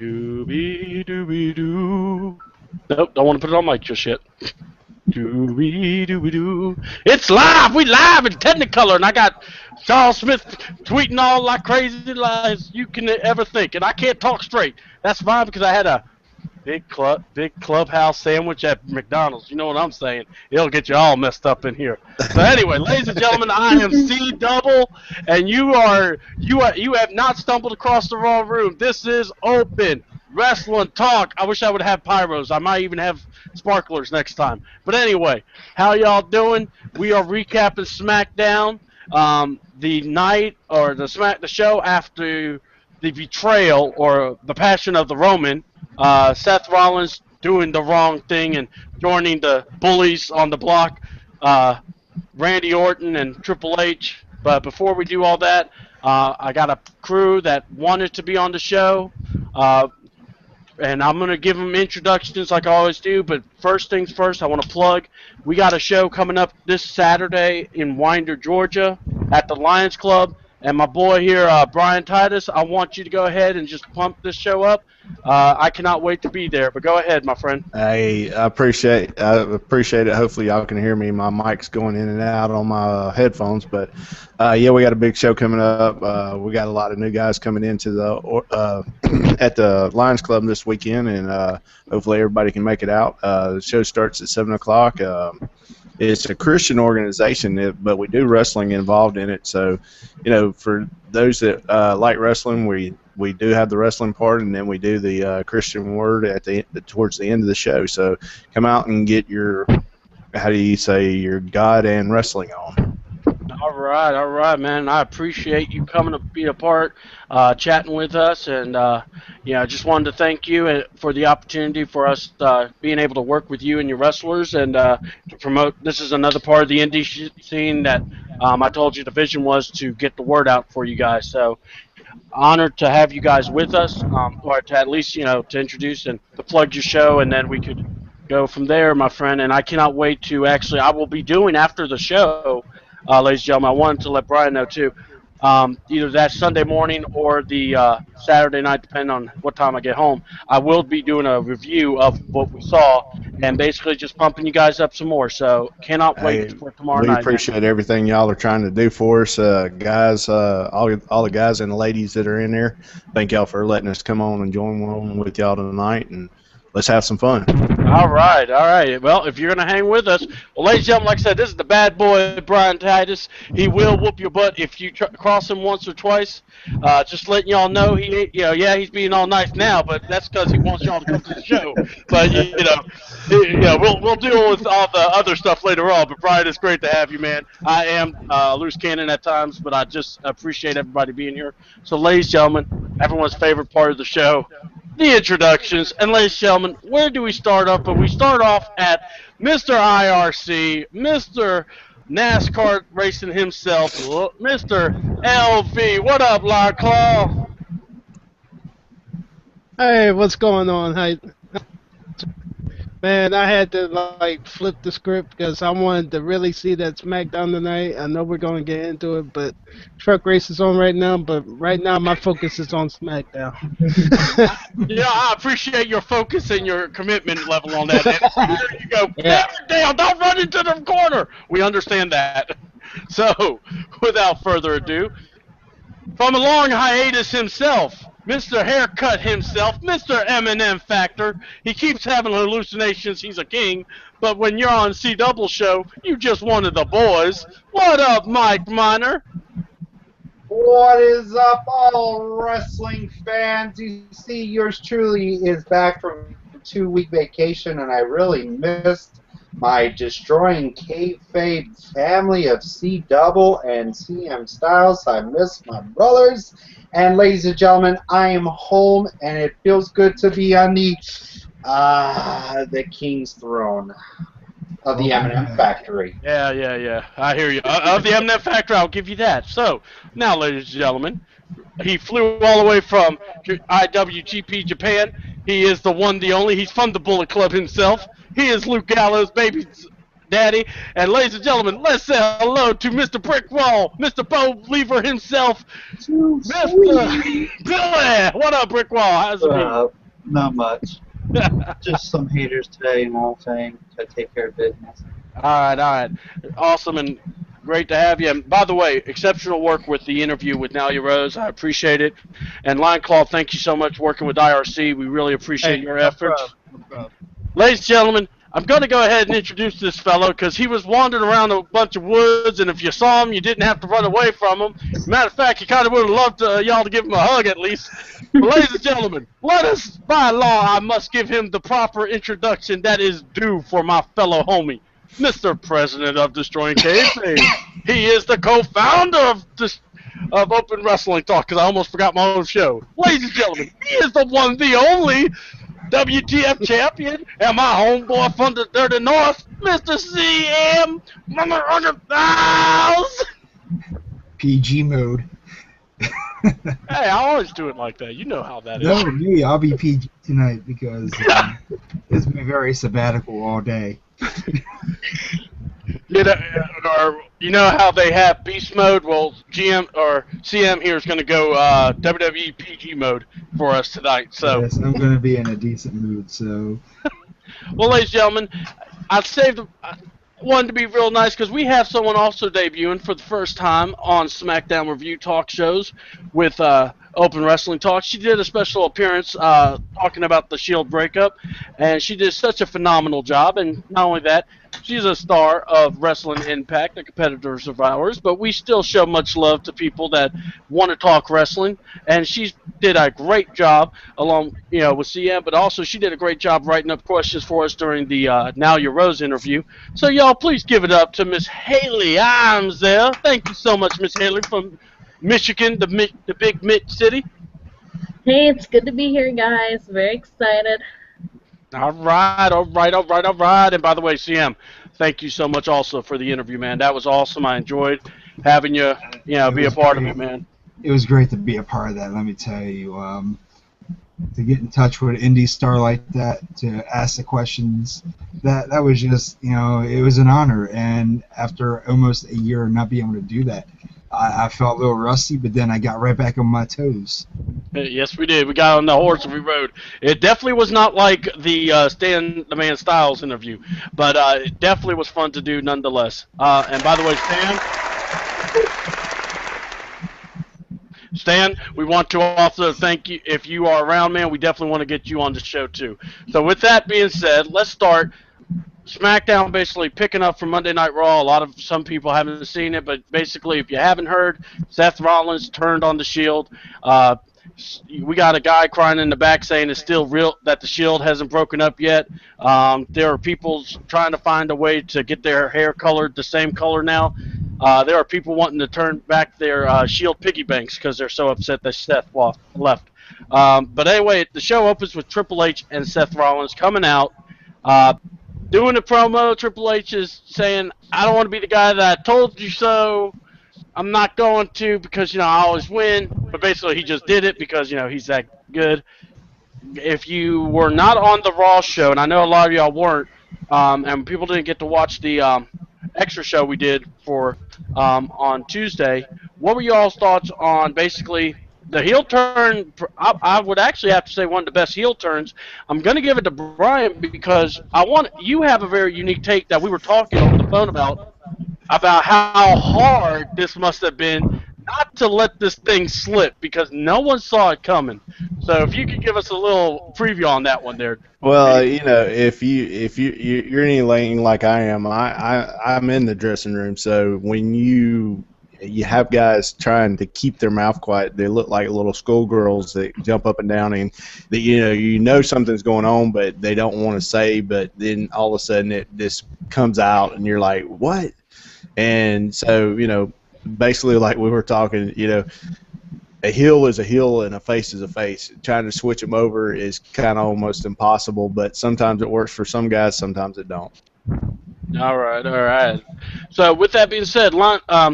Doobie doobie doo. Nope, don't want to put it on mic just yet. Doobie doobie doo. It's live. We live in Technicolor, and I got Charles Smith tweeting all like crazy lies you can ever think, and I can't talk straight. That's fine because I had a big clubhouse sandwich at McDonald's. You know what I'm saying? It'll get you all messed up in here. So anyway, ladies and gentlemen, I am C Double, and you have not stumbled across the wrong room. This is Open Wrestling Talk. I wish I would have pyros. I might even have sparklers next time. But anyway, how y'all doing? We are recapping SmackDown, the night or the show after the betrayal or the passion of the Roman. Seth Rollins doing the wrong thing and joining the bullies on the block, Randy Orton and Triple H. But before we do all that, I got a crew that wanted to be on the show, and I'm going to give them introductions like I always do. But first things first, I want to plug. We got a show coming up this Saturday in Winder, Georgia at the Lions Club. And my boy here, Brian Titus, I want you to go ahead and just pump this show up. I cannot wait to be there, but go ahead, my friend. Hey, I appreciate it. Hopefully y'all can hear me. My mic's going in and out on my headphones, but yeah, we got a big show coming up. We got a lot of new guys coming into the at the Lions Club this weekend, and hopefully everybody can make it out. The show starts at 7 o'clock. It's a Christian organization, but we do wrestling involved in it. So, you know, for those that like wrestling, we do have the wrestling part, and then we do the Christian word at towards the end of the show. So, come out and get your, how do you say, your God and wrestling on. All right, man. I appreciate you coming to be a part, chatting with us, and I just wanted to thank you for the opportunity for us being able to work with you and your wrestlers and to promote. This is another part of the indie scene that I told you the vision was to get the word out for you guys. So honored to have you guys with us, or to at least to introduce and to plug your show, and then we could go from there, my friend. And I cannot wait to I will be doing after the show. Ladies and gentlemen, I wanted to let Brian know too. Either that Sunday morning or the Saturday night, depending on what time I get home, I will be doing a review of what we saw and basically just pumping you guys up some more. So cannot wait for tomorrow night. We appreciate everything y'all are trying to do for us, guys. All the guys and the ladies that are in there. Thank y'all for letting us come on and join one with y'all tonight, and let's have some fun. All right. Well, if you're going to hang with us, well, ladies and gentlemen, like I said, this is the bad boy, Brian Titus. He will whoop your butt if you cross him once or twice. Just letting y'all know, he's being all nice now, but that's because he wants y'all to come to the show. But, we'll deal with all the other stuff later on. But, Brian, it's great to have you, man. I am a loose cannon at times, but I just appreciate everybody being here. So, ladies and gentlemen, everyone's favorite part of the show, the introductions. And ladies and gentlemen, where do we start off? But we start off at Mr. IRC, Mr. NASCAR racing himself, Mr. LV. What up, Lord Claw? Hey, what's going on? Hi. Man, I had to flip the script because I wanted to really see that SmackDown tonight. I know we're going to get into it, but truck race is on right now. But right now, my focus is on SmackDown. I appreciate your focus and your commitment level on that. And here you go. Yeah. Damn, don't run into the corner. We understand that. So, without further ado, from a long hiatus himself, Mr. Haircut himself, Mr. M&M Factor. He keeps having hallucinations. He's a king. But when you're on C Double Show, you just one of the boys. What up, Mike Miner? What is up, all wrestling fans? You see, yours truly is back from a 2-week vacation, and I really missed my Destroying Kayfabe family of C Double and CM Styles. I miss my brothers. And ladies and gentlemen, I am home, and it feels good to be on the King's throne of the M&M Factory. Yeah. I hear you. Of the M&M Factory, I'll give you that. So, now, ladies and gentlemen, he flew all the way from IWGP Japan. He is the one, the only. He's from the Bullet Club himself. He is Luke Gallows, baby. Daddy. And ladies and gentlemen, let's say hello to Mr. Brickwall, Mr. Bo Lever himself, Mr. Billy. What up, Brickwall? How's it been? Not much. Just some haters today, you know what I'm saying? Gotta take care of business. All right. Awesome and great to have you. And by the way, exceptional work with the interview with Nalia Rose. I appreciate it. And Lineclaw, thank you so much working with IRC. We really appreciate your efforts. No problem. Ladies and gentlemen, I'm going to go ahead and introduce this fellow because he was wandering around a bunch of woods, and if you saw him, you didn't have to run away from him. Matter of fact, you kind of would have loved y'all to give him a hug at least. But ladies and gentlemen, let us, by law, I must give him the proper introduction that is due for my fellow homie, Mr. President of Destroying Kayfabe. He is the co-founder of Open Wrestling Talk, because I almost forgot my own show. Ladies and gentlemen, he is the one, the only WTF champion, and my homeboy from the Dirty North, Mr. CM, Mama 100,000. PG mode. Hey, I always do it like that. You know how that is. No, me, I'll be PG tonight because it's been very sabbatical all day. You know how they have beast mode? Well, GM or CM here is going to go WWE PG mode for us tonight. So yes, I'm going to be in a decent mood. So, well, ladies and gentlemen, I wanted to be real nice because we have someone also debuting for the first time on Smackdown Review Talk shows with Open Wrestling Talk. She did a special appearance talking about the Shield breakup, and she did such a phenomenal job. And not only that, she's a star of Wrestling Impact, a competitors of ours, but we still show much love to people that want to talk wrestling. And she did a great job along, with CM, but also she did a great job writing up questions for us during the Nalia Rose interview. So y'all, please give it up to Miss Haley Amsdale. Thank you so much, Miss Haley from Michigan, the big Mitt city. Hey, it's good to be here, guys. Very excited. All right. And by the way, CM, thank you so much also for the interview, man. That was awesome. I enjoyed having you, be a part of it, man. It was great to be a part of that, let me tell you. To get in touch with an indie star like that, to ask the questions, that was just, it was an honor. And after almost a year of not being able to do that, I felt a little rusty, but then I got right back on my toes. Yes, we did. We got on the horse and we rode. It definitely was not like the Stan the Man Styles interview, but it definitely was fun to do nonetheless. And by the way, Stan, we want to also thank you. If you are around, man, we definitely want to get you on the show too. So with that being said, let's start. Smackdown basically picking up from Monday Night Raw. Some people haven't seen it, but basically, if you haven't heard, Seth Rollins turned on the Shield. We got a guy crying in the back saying it's still real that the Shield hasn't broken up yet. There are people trying to find a way to get their hair colored the same color now. There are people wanting to turn back their Shield piggy banks because they're so upset that Seth left. But anyway, the show opens with Triple H and Seth Rollins coming out. Doing a promo, Triple H is saying, I don't want to be the guy that I told you so. I'm not going to because, I always win. But basically, he just did it because, he's that good. If you were not on the Raw show, and I know a lot of y'all weren't, and people didn't get to watch the extra show we did for on Tuesday, what were y'all's thoughts on basically the heel turn? I would actually have to say one of the best heel turns. I'm going to give it to Brian because you have a very unique take that we were talking on the phone about how hard this must have been not to let this thing slip because no one saw it coming. So if you could give us a little preview on that one there. Well, if you're anything like I am, I'm in the dressing room. So when you have guys trying to keep their mouth quiet, they look like little schoolgirls that jump up and down, and that something's going on, but they don't want to say. But then all of a sudden it just comes out, and you're like, what? And so basically, like we were talking, a heel is a heel and a face is a face. Trying to switch them over is kind of almost impossible, but sometimes it works for some guys, sometimes it don't. All right. So with that being said,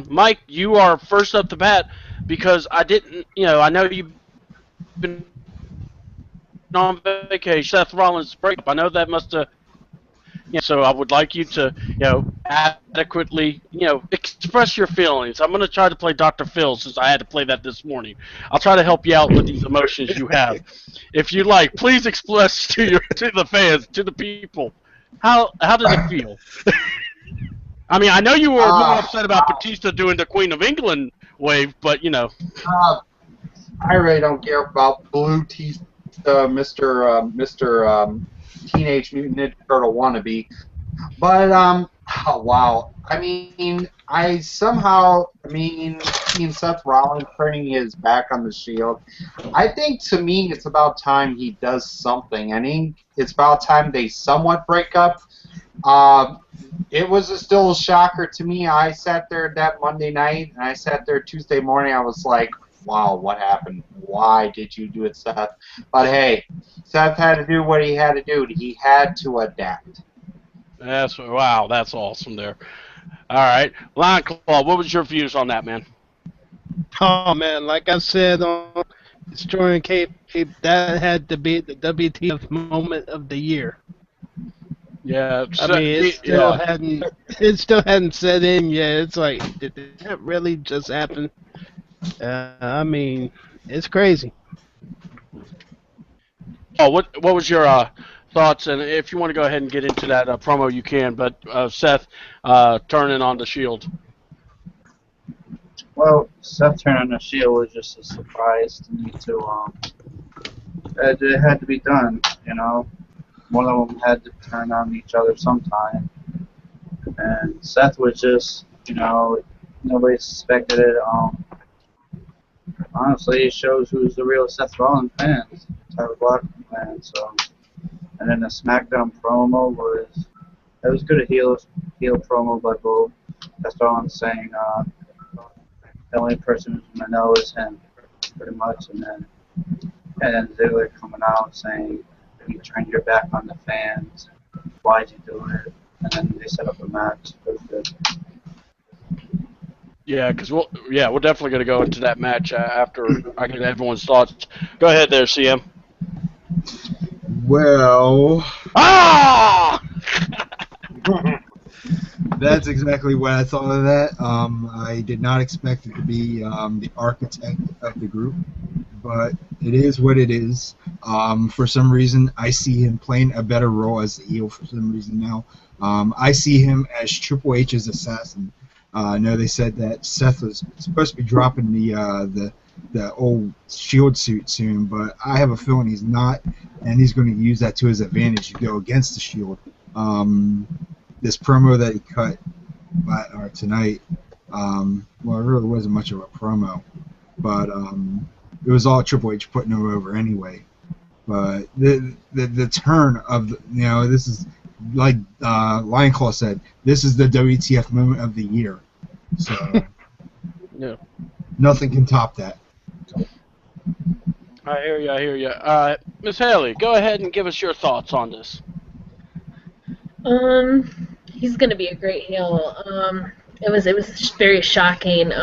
Mike, you are first up to bat because I know you've been on vacation. Seth Rollins breakup. I know that must have So I would like you to, adequately, express your feelings. I'm going to try to play Dr. Phil since I had to play that this morning. I'll try to help you out with these emotions you have. If you like, please express to the fans, to the people, how did it feel? I mean, I know you were more upset about Batista doing the Queen of England wave, but I really don't care about Blue Tista, Mr. Teenage Mutant Ninja Turtle wannabe. But oh, wow. I mean, seeing Seth Rollins turning his back on the Shield. I think to me, it's about time he does something. I think it's about time they somewhat break up. It was still a shocker to me. I sat there that Monday night, and I sat there Tuesday morning. I was like, wow, what happened? Why did you do it, Seth? But hey, Seth had to do what he had to do. He had to adapt. that's awesome there. All right, Lion Claw, what was your views on that, man? Oh man, like I said on Destroying Cape, that had to be the WTF moment of the year. Yeah, I mean, it still hadn't set in yet. It's like, did that really just happen? I mean, it's crazy. Oh, what was your thoughts? And if you want to go ahead and get into that promo, you can. But Seth turning on the Shield. Well, Seth turning the Shield was just a surprise to me too. It had to be done, you know. One of them had to turn on each other sometime. And Seth was just, nobody suspected it. Honestly, it shows who's the real Seth Rollins fans, Tyler Black fans. So, and then the Smackdown promo was good, a heel promo by both. That's all I'm saying. The only person who's gonna know is him, pretty much. And then Ziggler coming out saying, "You turned your back on the fans. Why'd you do it?" And then they set up a match. It was good. Yeah, because we're definitely going to go into that match after I get everyone's thoughts. Go ahead there, CM. Well, that's exactly what I thought of that. I did not expect it to be the architect of the group, but it is what it is. For some reason, I see him playing a better role as the heel for some reason now. I see him as Triple H's assassin. I know they said that Seth was supposed to be dropping the old Shield suit soon, but I have a feeling he's not, and he's going to use that to his advantage to go against the Shield. This promo that he cut tonight, well, it really wasn't much of a promo, but it was all Triple H putting him over anyway. But the turn of this is like Lion Claw said, this is the WTF moment of the year. So yeah, nothing can top that. I hear you. Miss Haley, go ahead and give us your thoughts on this. He's gonna be a great heel. It was very shocking.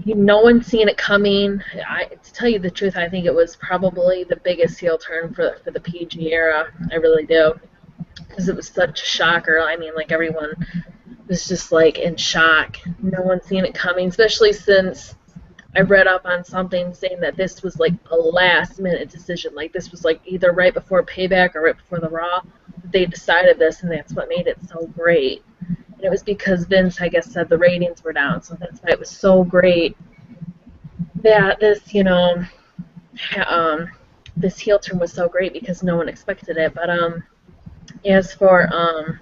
No one's seen it coming. To tell you the truth, I think it was probably the biggest heel turn for the PG era. I really do, because it was such a shocker. I mean, like, everyone was just like in shock. No one's seen it coming, especially since I read up on something saying that this was like a last-minute decision. Like, this was like either right before Payback or right before the Raw. They decided this, and that's what made it so great. And it was because Vince, I guess, said the ratings were down, so that's why it was so great that this, this heel turn was so great, because no one expected it. But as for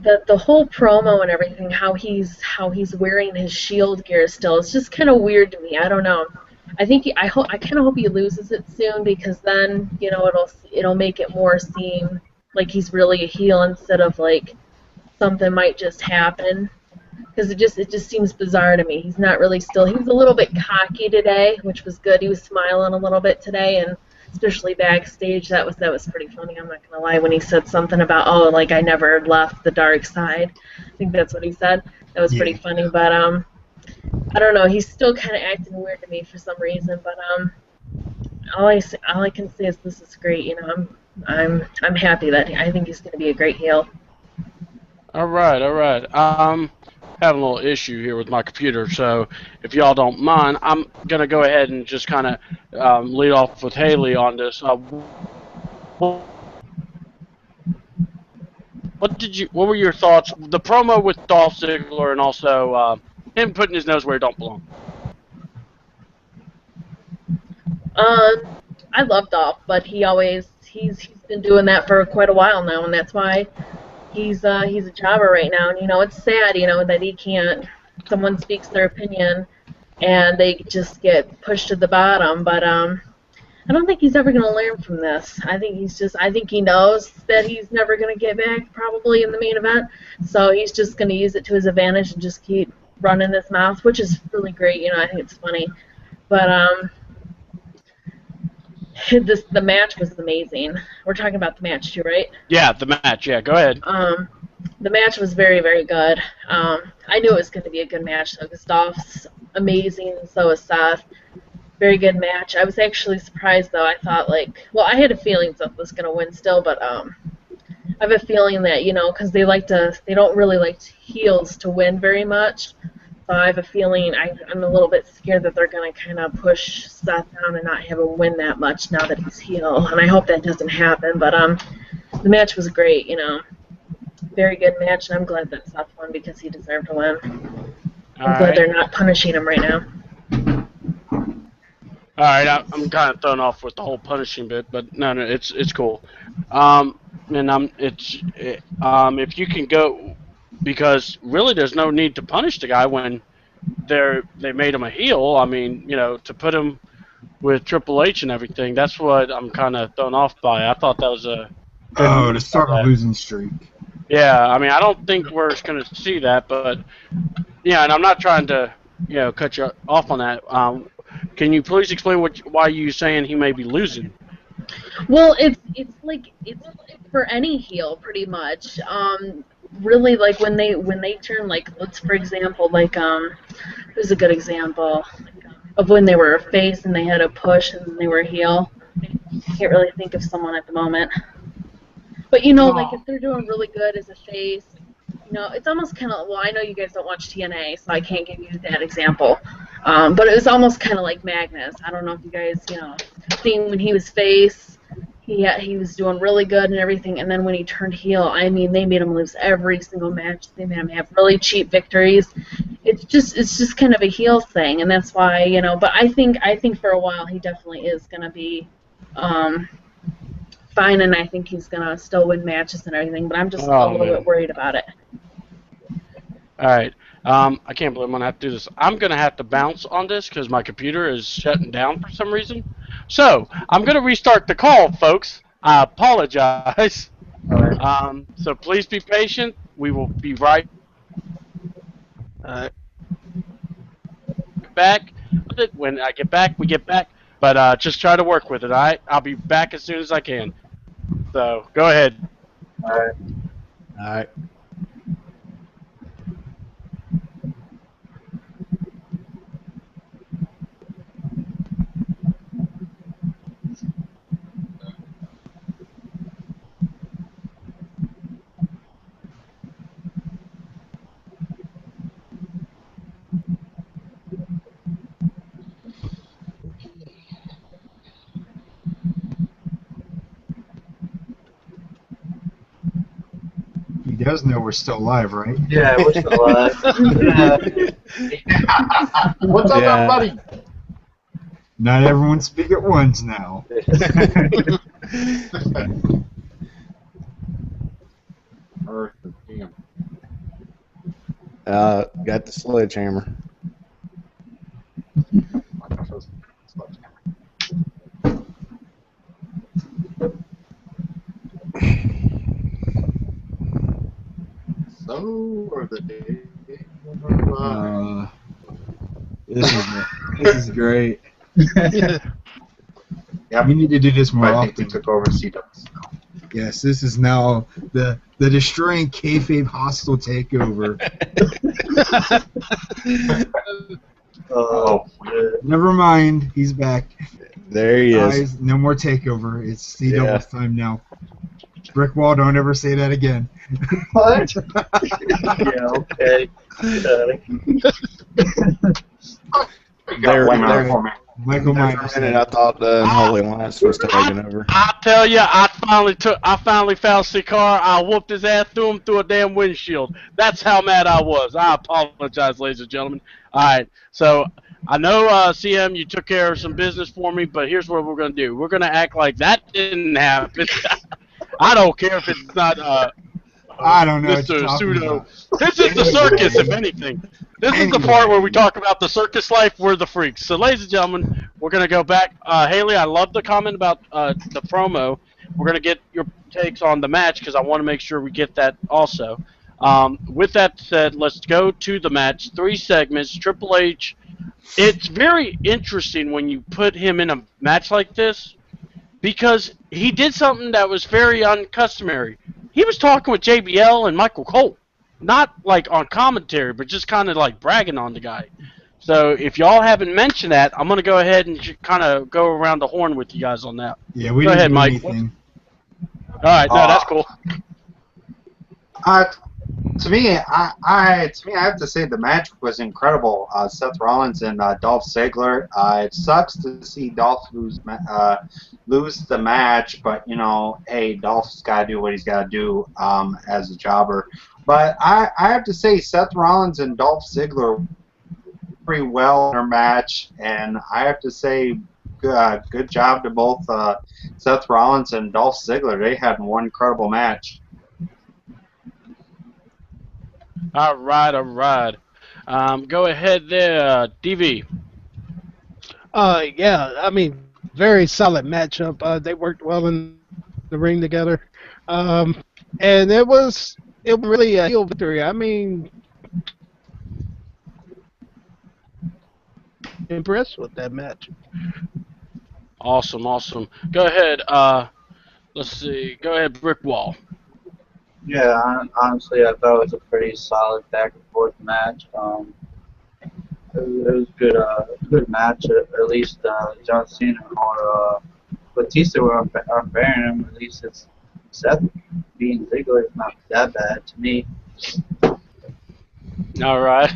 the whole promo and everything, how he's wearing his Shield gear still, it's just kind of weird to me. I don't know. I kind of hope he loses it soon, because then it'll make it more seem like he's really a heel instead of like something might just happen. Because it just seems bizarre to me. He's not really still. He was a little bit cocky today, which was good. He was smiling a little bit today, and especially backstage, that was pretty funny. I'm not gonna lie, when he said something about, oh, like, I never left the dark side. I think that's what he said. That was pretty funny. But I don't know. He's still kind of acting weird to me for some reason. But all I can say is this is great. I'm happy that I think he's going to be a great heel. All right, all right. Having a little issue here with my computer, so if y'all don't mind, I'm gonna go ahead and just kind of lead off with Haley on this. What were your thoughts? The promo with Dolph Ziggler and also him putting his nose where it don't belong. I love Dolph, but he's been doing that for quite a while now, and that's why he's a jobber right now. And it's sad, that he can't. Someone speaks their opinion, and they just get pushed to the bottom. But I don't think he's ever going to learn from this. I think he knows that he's never going to get back probably in the main event, so he's just going to use it to his advantage and just keep running his mouth, which is really great. I think it's funny. But the match was amazing. We're talking about the match too, right? Yeah, the match. Yeah, go ahead. The match was very, very good. I knew it was going to be a good match, though, because Dolph's amazing, and so is Seth. Very good match. I was actually surprised, though. I thought, I had a feeling Seth was going to win still, but I have a feeling that, because they don't really like heels to win very much. So I have a feeling I'm a little bit scared that they're going to kind of push Seth down and not have him win that much now that he's heel. And I hope that doesn't happen. But the match was great, Very good match, and I'm glad that Seth won because he deserved to win. I'm glad they're not punishing him right now. All right, I'm kind of thrown off with the whole punishing bit, but no, it's cool. If you can go, because really there's no need to punish the guy when they made him a heel. I mean, to put him with Triple H and everything, that's what I'm kind of thrown off by. I thought that was a good to start a losing streak. Yeah, I mean, I don't think we're going to see that, but yeah, and I'm not trying to cut you off on that. Can you please explain why you saying he may be losing? Well, it's for any heel pretty much. Really, when they turn, let's for example, who's a good example of when they were a face and they had a push and they were a heel. I can't really think of someone at the moment. But if they're doing really good as a face, it's almost kind of, I know you guys don't watch TNA, so I can't give you that example. But it was almost kind of like Magnus. I don't know if you guys, seen when he was face, he was doing really good and everything, and then when he turned heel, I mean, they made him lose every single match. They made him have really cheap victories. It's just kind of a heel thing, and that's why, But I think for a while he definitely is gonna be fine, and I think he's gonna still win matches and everything. But I'm just a little bit worried about it. All right. I can't believe I'm going to have to do this. I'm going to have to bounce on this because my computer is shutting down for some reason. So, I'm going to restart the call, folks. I apologize. So, please be patient. We will be right back. When I get back, we get back. But just try to work with it, all right? I'll be back as soon as I can. So, go ahead. All right. All right. He does know we're still live, right? Yeah, we're still alive. What's up, everybody? Not everyone speak at once now. Got the sledgehammer. So are the days. This is great. Yeah, We need to do this more I think often. we took over CW's. Yes, this is now the destroying kayfabe hostile takeover. Oh, Never mind, he's back. There he is. Guys, no more takeover. It's CW's time now. Brick wall, don't ever say that again. What? Yeah, okay. There, One minute there, for me. Michael there for Myers. a minute, I thought the Unholy Alliance was taking over. I tell you, I finally found Sikar. I whooped his ass, threw him through a damn windshield. That's how mad I was. I apologize, ladies and gentlemen. All right, so I know CM, you took care of some business for me, but here's what we're gonna do. We're gonna act like that didn't happen. I don't care if it's not I don't know what you're Mr. talking Pseudo. about. This is the circus, if anything. This is the part where we talk about the circus life. We're the freaks. So, ladies and gentlemen, we're going to go back. Haley, I love the comment about the promo. We're going to get your takes on the match because I want to make sure we get that also. With that said, let's go to the match. 3 segments. Triple H. It's very interesting when you put him in a match like this because he did something that was very uncustomary. He was talking with JBL and Michael Cole. Not like on commentary, but just kind of like bragging on the guy. So if y'all haven't mentioned that, I'm going to go ahead and kind of go around the horn with you guys on that. Yeah, we Go didn't ahead, do Mike. anything. All right, no, that's cool. To me, I have to say the match was incredible. Seth Rollins and Dolph Ziggler. It sucks to see Dolph lose the match, but hey, Dolph's got to do what he's got to do as a jobber. But I have to say, Seth Rollins and Dolph Ziggler pretty well in their match, and I have to say, good job to both Seth Rollins and Dolph Ziggler. They had one incredible match. All right. Go ahead there, DV. Yeah, I mean, very solid matchup. They worked well in the ring together. And it was really a heel victory. I mean, impressed with that match. Awesome. Go ahead. Let's see. Go ahead, Brick Wall. Yeah, honestly, I thought it was a pretty solid back and forth match. It was good match. At least John Cena or Batista were unbearing him. At least it's Seth being Ziggler is not that bad to me. All right.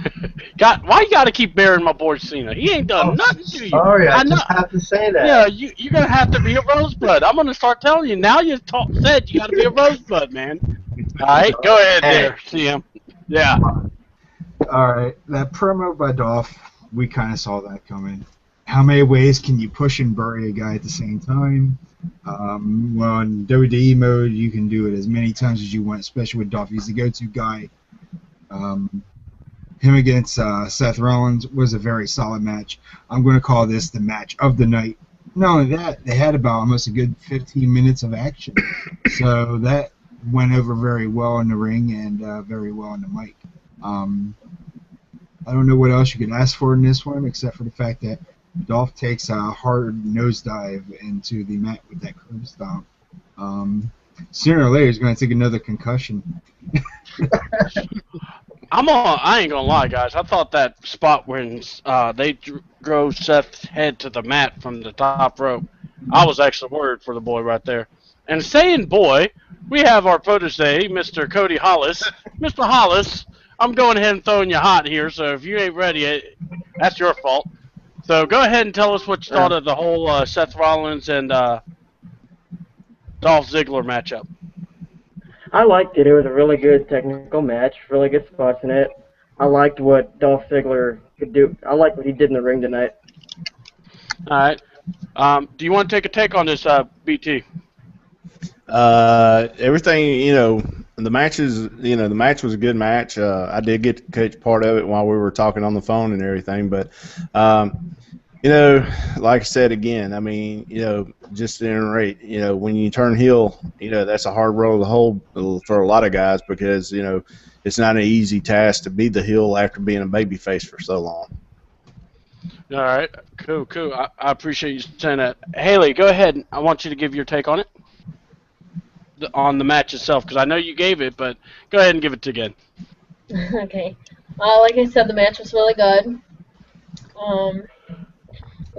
Why you got to keep bearing my boy Cena? He ain't done nothing to you. Sorry, I know. just have to say that. Yeah, you're going to have to be a rosebud. I'm going to start telling you. Now you said you got to be a rosebud, man. All right, go ahead there, CM. Yeah. All right, that promo by Dolph, we kind of saw that coming. How many ways can you push and bury a guy at the same time? Well, in WWE mode, you can do it as many times as you want, especially with Dolph. He's the go-to guy. Him against Seth Rollins was a very solid match. I'm going to call this the match of the night. Not only that, they had about almost a good 15 minutes of action. So that went over very well in the ring and very well on the mic. I don't know what else you could ask for in this one, except for the fact that Dolph takes a hard nosedive into the mat with that curb stomp. Sooner or later, he's going to take another concussion. I ain't gonna lie, guys. I thought that spot when they drove Seth's head to the mat from the top rope, I was actually worried for the boy right there. And saying boy, we have our protege, Mr. Cody Hollis. Mr. Hollis, I'm going ahead and throwing you hot here, so if you ain't ready, that's your fault. So go ahead and tell us what you thought of the whole Seth Rollins and Dolph Ziggler matchup. I liked it. It was a really good technical match, really good spots in it. I liked what Dolph Ziggler could do. I liked what he did in the ring tonight. All right. Do you want to take a take on this, BT? Everything, the matches, the match was a good match. I did get to catch part of it while we were talking on the phone and everything, but like I said again, I mean, just to iterate, when you turn heel, that's a hard road to hold for a lot of guys because, it's not an easy task to be the heel after being a babyface for so long. All right, cool. I appreciate you saying that. Haley, go ahead. I want you to give your take on it, on the match itself, because I know you gave it, but go ahead and give it again. Okay. Like I said, the match was really good. And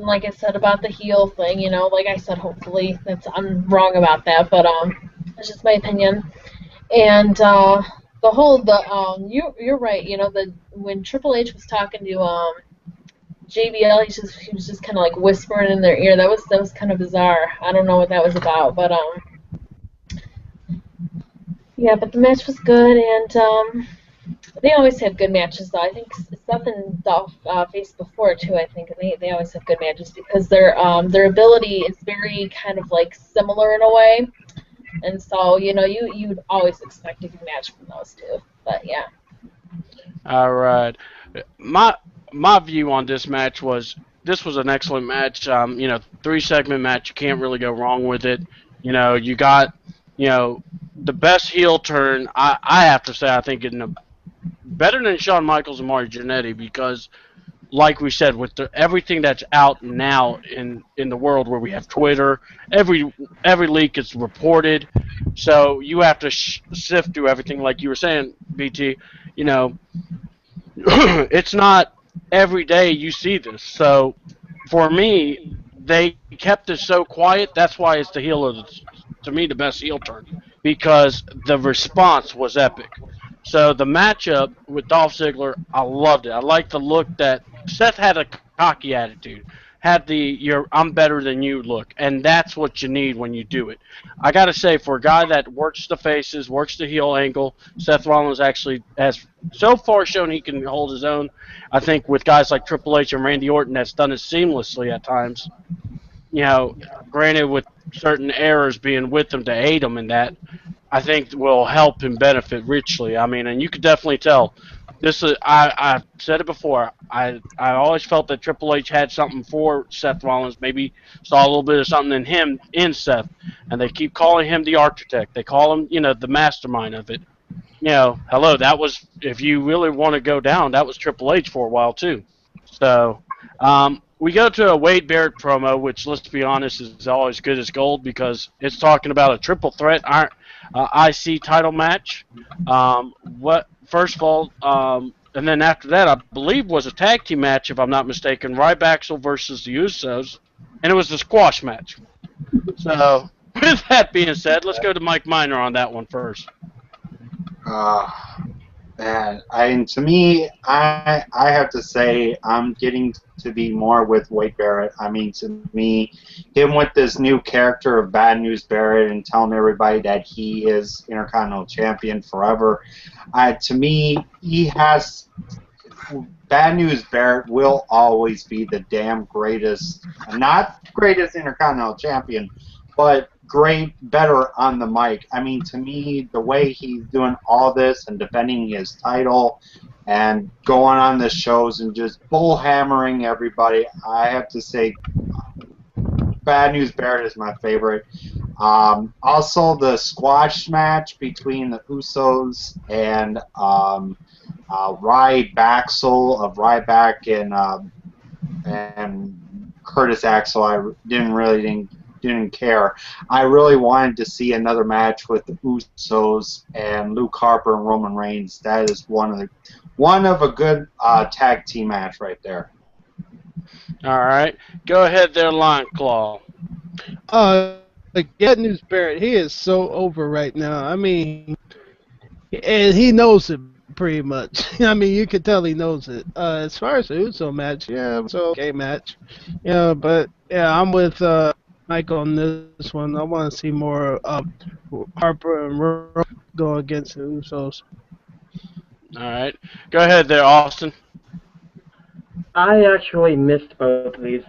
like I said about the heel thing, like I said, hopefully I'm wrong about that, but That's just my opinion. And you're right. You know, when Triple H was talking to JBL, he was just kind of like whispering in their ear. That was kind of bizarre. I don't know what that was about, but yeah. But the match was good, and they always have good matches, though. I think Seth and Dolph faced before too. I think, and they always have good matches because their ability is very kind of like similar in a way, and so you know you'd always expect a good match from those two. But yeah. All right. My view on this match was this was an excellent match. You know, 3-segment match. You can't really go wrong with it. You know, you got the best heel turn. I have to say I think better than Shawn Michaels and Mario Jannetty because, like we said, with everything that's out now in the world where we have Twitter, every leak is reported, so you have to sift through everything. Like you were saying, BT, you know, it's not every day you see this. So for me, they kept it so quiet. That's why it's the heel of to me the best heel turn because the response was epic. So the matchup with Dolph Ziggler, I loved it. I liked the look that Seth had a cocky attitude, had the I'm better than you look, and that's what you need when you do it. I gotta say, for a guy that works the faces, works the heel angle, Seth Rollins actually has so far shown he can hold his own. I think with guys like Triple H and Randy Orton, that's done it seamlessly at times. You know, granted with certain errors being with him to aid him in that, I think will help him benefit richly. I mean, and you could definitely tell. This is I said it before. I always felt that Triple H had something for Seth Rollins. Maybe saw a little bit of something in him in Seth, and they keep calling him the architect. They call him, the mastermind of it. Hello, that was if you really want to go down, that was Triple H for a while too. So we go to a Wade Barrett promo, which let's be honest is always good as gold because it's talking about a triple threat IC title match. First of all, and then after that, I believe was a tag team match, if I'm not mistaken, Ryback versus the Usos, and it was a squash match. So with that being said, let's go to Mike Miner on that one first. Man, to me, I have to say I'm getting to be more with Wade Barrett. I mean, to me, him with this new character of Bad News Barrett and telling everybody that he is Intercontinental Champion forever. To me, he has Bad News Barrett will always be the damn greatest, not greatest Intercontinental Champion, but better on the mic. I mean, to me, the way he's doing all this and defending his title and going on the shows and just bullhammering everybody, I have to say Bad News Barrett is my favorite. Also, the squash match between the Usos and Ryback and Curtis Axel, I didn't care. I really wanted to see another match with the Usos and Luke Harper and Roman Reigns. That is one of a good tag team match right there. All right, go ahead there, Lion Claw. Bad News Barrett, he is so over right now. I mean, and he knows it pretty much. I mean, you can tell he knows it. As far as the Uso match, yeah, it was an okay match. Yeah, but yeah, I'm with Mike on this one. I want to see more Harper and Roman go against the Usos. All right, go ahead there, Austin. I actually missed both of these.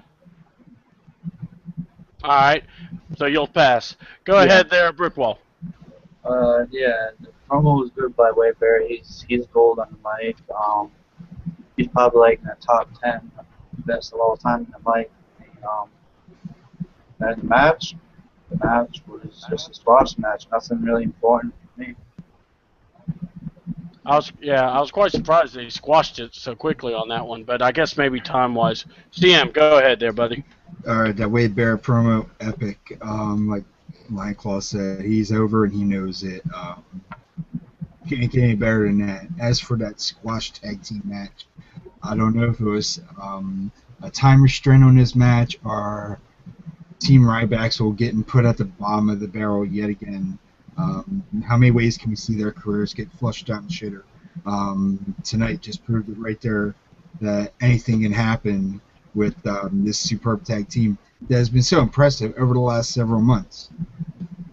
All right, so you'll pass. Go ahead there, Brickwall. Yeah, the promo was good by Wade Barrett. He's gold on the mic. He's probably like in the top 10 best of all time in the mic. And the match was just a squash match. Nothing really important for me. I was quite surprised that he squashed it so quickly on that one, but I guess maybe time-wise. CM, go ahead there, buddy. That Wade Barrett promo, epic. Like Lion Claw said, he's over and he knows it. Can't get any better than that. As for that squash tag team match, I don't know if it was a time restraint on this match or Team Ryback's will getting put at the bottom of the barrel yet again. How many ways can we see their careers get flushed down the shitter? Tonight just proved it right there that anything can happen with this superb tag team that has been so impressive over the last several months.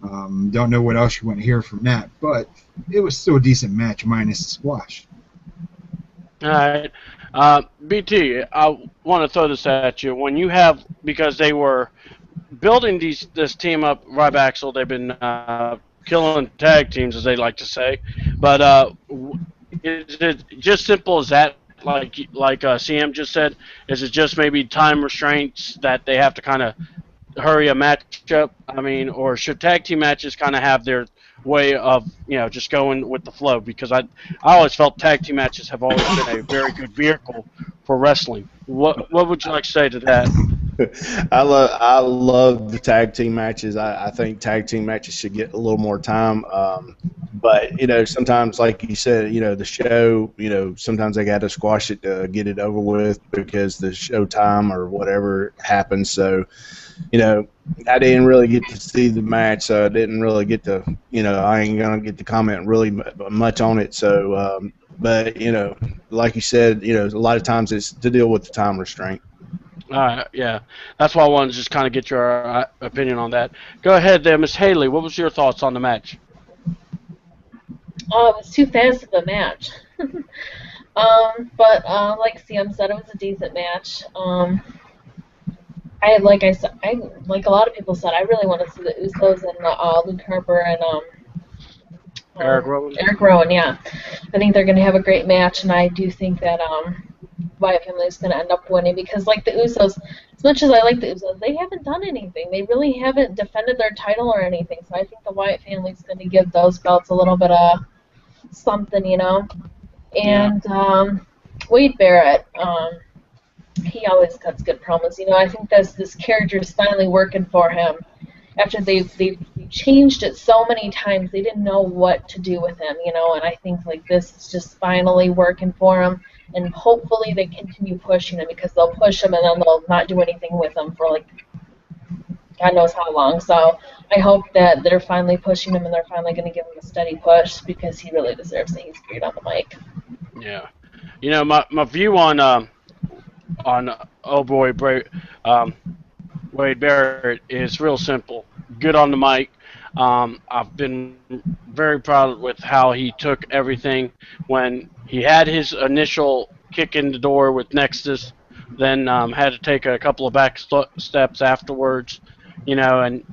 Don't know what else you want to hear from that, but it was still a decent match minus the squash. All right. BT, I want to throw this at you. When you have, because they were building this team up, Ryback, they've been killing tag teams, as they like to say. But is it just simple as that? Like CM just said, is it just maybe time restraints that they have to kind of hurry a match up? I mean, or should tag team matches kind of have their way of, just going with the flow? Because I always felt tag team matches have always been a very good vehicle for wrestling. What would you like to say to that? I love the tag team matches. I think tag team matches should get a little more time. But sometimes, like you said, the show, sometimes they got to squash it to get it over with because the show time or whatever happens. So, I didn't really get to see the match, so I didn't really get to, I ain't gonna get to comment really much on it. So, but like you said, a lot of times it's to deal with the time restraint. Yeah, that's why I wanted to just kind of get your opinion on that. Go ahead there, Miss Haley. What was your thoughts on the match? Oh, it was too fast of a match. But like CM said, it was a decent match. Like a lot of people said, I really want to see the Usos and Luke Harper and Eric Rowan. Eric Rowan, yeah. I think they're going to have a great match, and I do think that Wyatt family is going to end up winning because, like the Usos, as much as I like the Usos, they haven't done anything. They really haven't defended their title or anything. So I think the Wyatt family is going to give those belts a little bit of something, And Wade Barrett, he always cuts good promos. I think this character is finally working for him. After they've changed it so many times, they didn't know what to do with him, And I think like this is just finally working for him. And hopefully they continue pushing him because they'll push him and then they'll not do anything with him for like God knows how long. So I hope that they're finally pushing him and they're finally going to give him a steady push because he really deserves it. He's great on the mic. Yeah. My view on oh boy, Wade Barrett is real simple. Good on the mic. I've been very proud with how he took everything when he had his initial kick in the door with Nexus, then had to take a couple of back steps afterwards, and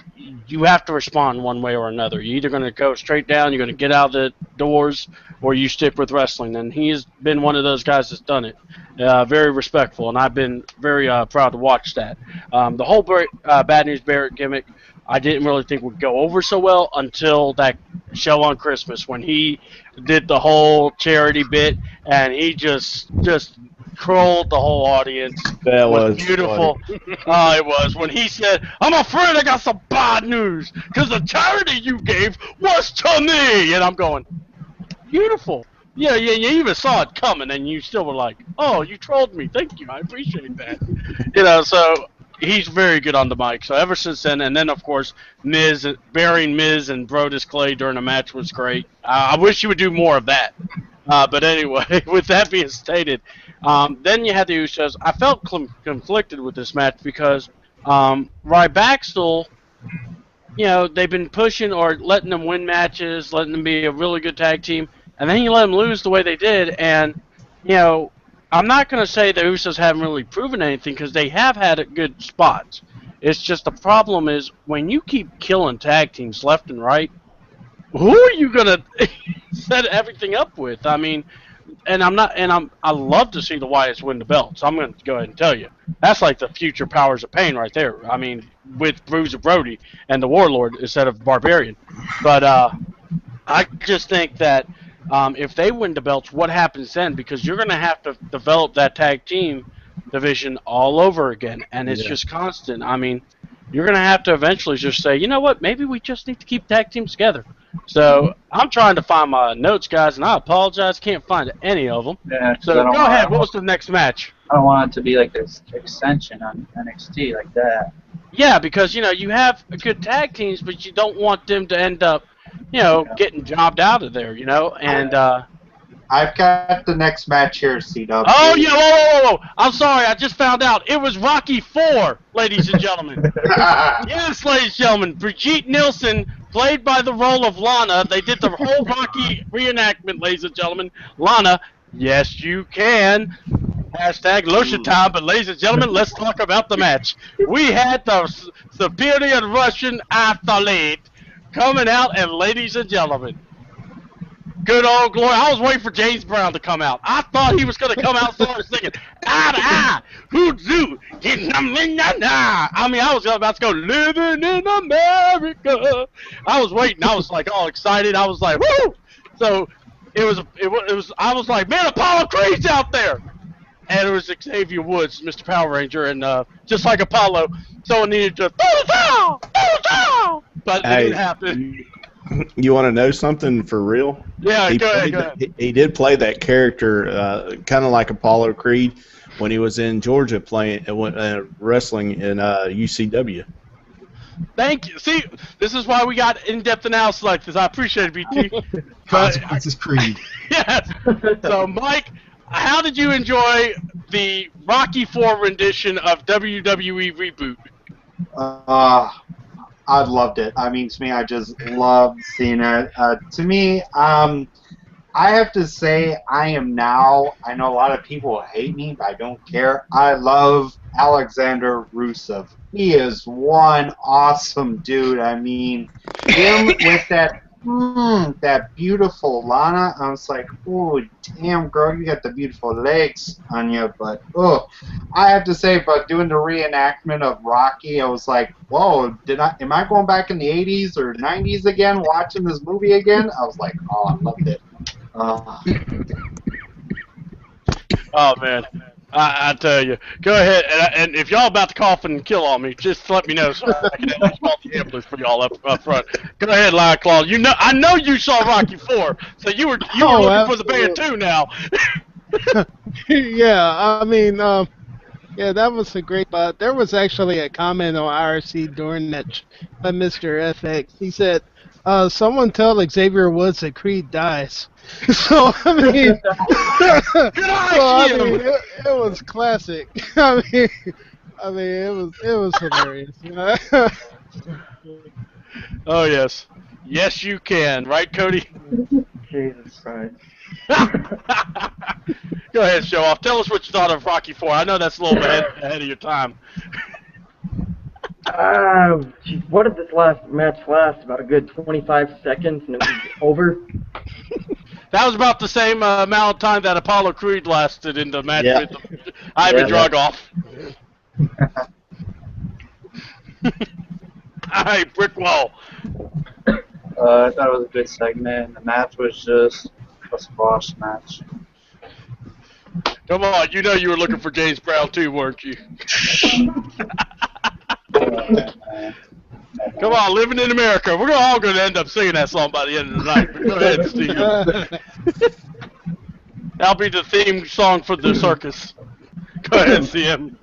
you have to respond one way or another. You're either going to go straight down, you're going to get out of the doors, or you stick with wrestling. And he's been one of those guys that's done it. Very respectful, and I've been very proud to watch that. The whole Bad News Barrett gimmick, I didn't really think would go over so well until that show on Christmas when he did the whole charity bit, and he just trolled the whole audience. That was beautiful. It was when he said, "I'm afraid I got some bad news because the charity you gave was to me," and I'm going, beautiful. Yeah, you even saw it coming, and you still were like, "Oh, you trolled me. Thank you. I appreciate that." So he's very good on the mic. So ever since then, and then of course burying Miz and Brodus Clay during a match was great. I wish you would do more of that. But anyway, with that being stated, then you had the Usos. I felt conflicted with this match because Ryback still, they've been pushing or letting them win matches, letting them be a really good tag team, and then you let them lose the way they did. And, I'm not going to say the Usos haven't really proven anything because they have had good spots. It's just the problem is when you keep killing tag teams left and right, who are you going to set everything up with? I mean, I love to see the Wyatts win the belts. I'm going to go ahead and tell you. That's like the future Powers of Pain right there. I mean, with Bruiser Brody and the Warlord instead of Barbarian. But I just think that if they win the belts, what happens then? Because you're going to have to develop that tag team division all over again. And it's just constant. I mean, you're going to have to eventually just say, you know what, maybe we just need to keep tag teams together. So I'm trying to find my notes, guys, and I apologize, can't find any of them. Yeah, so go ahead. What was the next match? I don't want it to be like this extension on NXT like that. Yeah, because you have good tag teams, but you don't want them to end up getting jobbed out of there, and I've got the next match here, CW. oh yeah, whoa. I'm sorry, I just found out it was Rocky 4, ladies and gentlemen. Yes, ladies and gentlemen, Brigitte Nielsen played by the role of Lana. They did the whole Rocky reenactment, ladies and gentlemen. Lana, yes you can. Hashtag lotion time, but ladies and gentlemen, let's talk about the match. We had the superior Russian athlete coming out, and ladies and gentlemen, good old glory. I was waiting for James Brown to come out. I thought he was going to come out and start singing, hoodoo, I mean, I was about to go, living in America. I was waiting. I was like all excited. I was like, woo! So it was, I was like, man, Apollo Creed's out there. And it was Xavier Woods, Mr. Power Ranger, and just like Apollo, someone needed to throw the towel, but it didn't happen. You want to know something for real? Yeah, go ahead. He did play that character kind of like Apollo Creed when he was in Georgia playing wrestling in UCW. Thank you. See, this is why we got in-depth analysis like this. I appreciate it, BT. Consequences Creed. Yes. So, Mike, how did you enjoy the Rocky IV rendition of WWE Reboot? I loved it. I mean, to me, I just loved seeing it. To me, I have to say, I know a lot of people hate me, but I don't care. I love Alexander Rusev. He is one awesome dude. I mean, him with that beautiful Lana, I was like, oh, damn, girl, you got the beautiful legs on you. But, I have to say, but doing the reenactment of Rocky, I was like, whoa, am I going back in the 80s or 90s again, watching this movie again? I was like, oh, I loved it. Oh, man. I tell you. Go ahead, and if y'all about to cough and kill on me, just let me know so I can at least call the ambulance for y'all up front. Go ahead, Lion Claw. I know you saw Rocky IV, so you were looking for the band too now. Yeah, I mean, yeah, that was a great spot. There was actually a comment on IRC during that by Mr. FX. He said, someone tell Xavier Woods that Creed dies. So, I mean, it was classic. I mean, it was hilarious. Oh, yes. Yes, you can. Right, Cody? Jesus Christ. Go ahead, show off. Tell us what you thought of Rocky IV. I know that's a little bit ahead of your time. What did this last match last? About a good 25 seconds, and it was over. That was about the same amount of time that Apollo Creed lasted in the match with Ivan Dragoff. All right, brick wall. I thought it was a good segment. The match was just a squash match. Come on, you know you were looking for James Brown too, weren't you? Come on, living in America. We're all going to end up singing that song by the end of the night. But go ahead, Steve. That'll be the theme song for the circus. Go ahead, CM.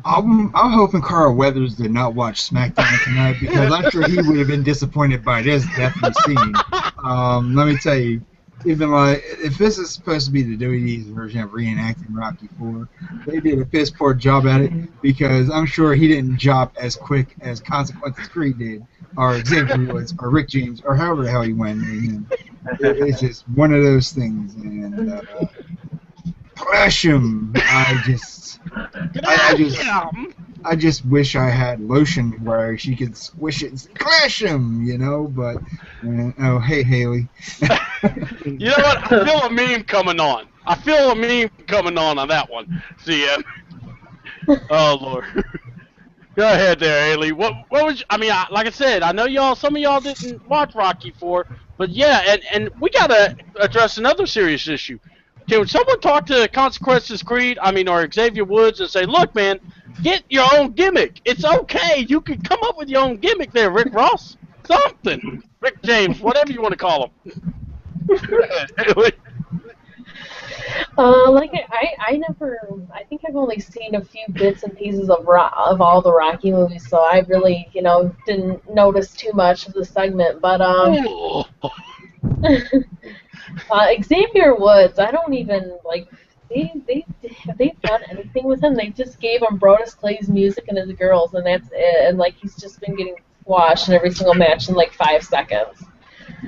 I'm hoping Carl Weathers did not watch SmackDown tonight because I'm sure he would have been disappointed by this definite scene. Let me tell you, even like if this is supposed to be the WWE's version of reenacting Rocky IV, they did a piss poor job at it because I'm sure he didn't jump as quick as Consequences Creed did, or Xavier Woods, or Rick James, or however the hell he went. It's just one of those things, and crush him. I just wish I had lotion where she could squish it and crush him, but oh, hey, Haley. You know what? I feel a meme coming on. On that one. CM. Oh, Lord. Go ahead there, Haley. What was, like I said, I know some of y'all didn't watch Rocky IV, but yeah, and we got to address another serious issue. Can someone talk to Consequences Creed, or Xavier Woods, and say, look, man, get your own gimmick. It's okay. You can come up with your own gimmick there, Rick Ross. Something. Rick James, whatever you want to call him. I never, I think I've only seen a few bits and pieces of all the Rocky movies, so I really, didn't notice too much of the segment. But Oh. Xavier Woods, I don't even like. Have they done anything with him? They just gave him Brodus Clay's music and his girls, and that's it. And like he's just been getting squashed in every single match in like 5 seconds.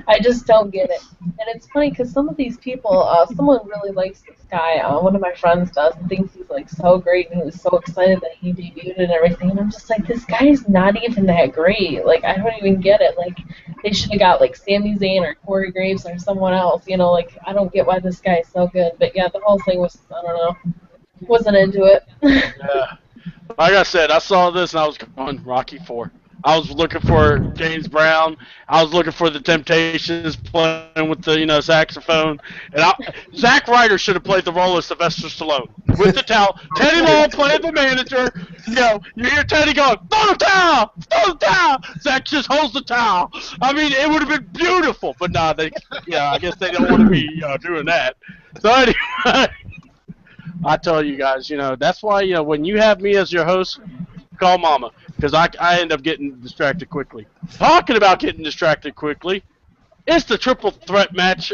I just don't get it. And it's funny because some of these people, someone really likes this guy. One of my friends does and thinks he's like so great and he was so excited that he debuted and everything. And I'm just like, this guy's not even that great. Like, I don't even get it. Like, they should have got like Sami Zayn or Corey Graves or someone else. Like, I don't get why this guy is so good. But yeah, the whole thing was, I don't know, wasn't into it. Yeah. Like I said, I saw this and I was going Rocky 4. I was looking for James Brown. I was looking for the Temptations playing with the saxophone. And Zack Ryder should have played the role of Sylvester Stallone with the towel. Teddy Long played the manager. You hear Teddy going, "Throw the towel! Throw the towel!" Zack just holds the towel. I mean, it would have been beautiful. But nah, I guess they don't want to be doing that. So anyway, I tell you guys, that's why when you have me as your host, call Mama. Because I end up getting distracted quickly. Talking about getting distracted quickly, it's the triple threat match.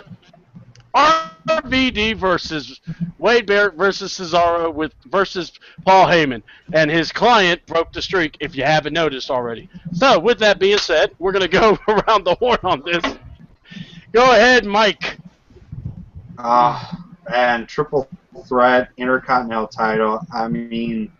RVD versus Wade Barrett versus Cesaro versus Paul Heyman. And his client broke the streak, if you haven't noticed already. So, with that being said, we're going to go around the horn on this. Go ahead, Mike. And triple threat Intercontinental title. I mean,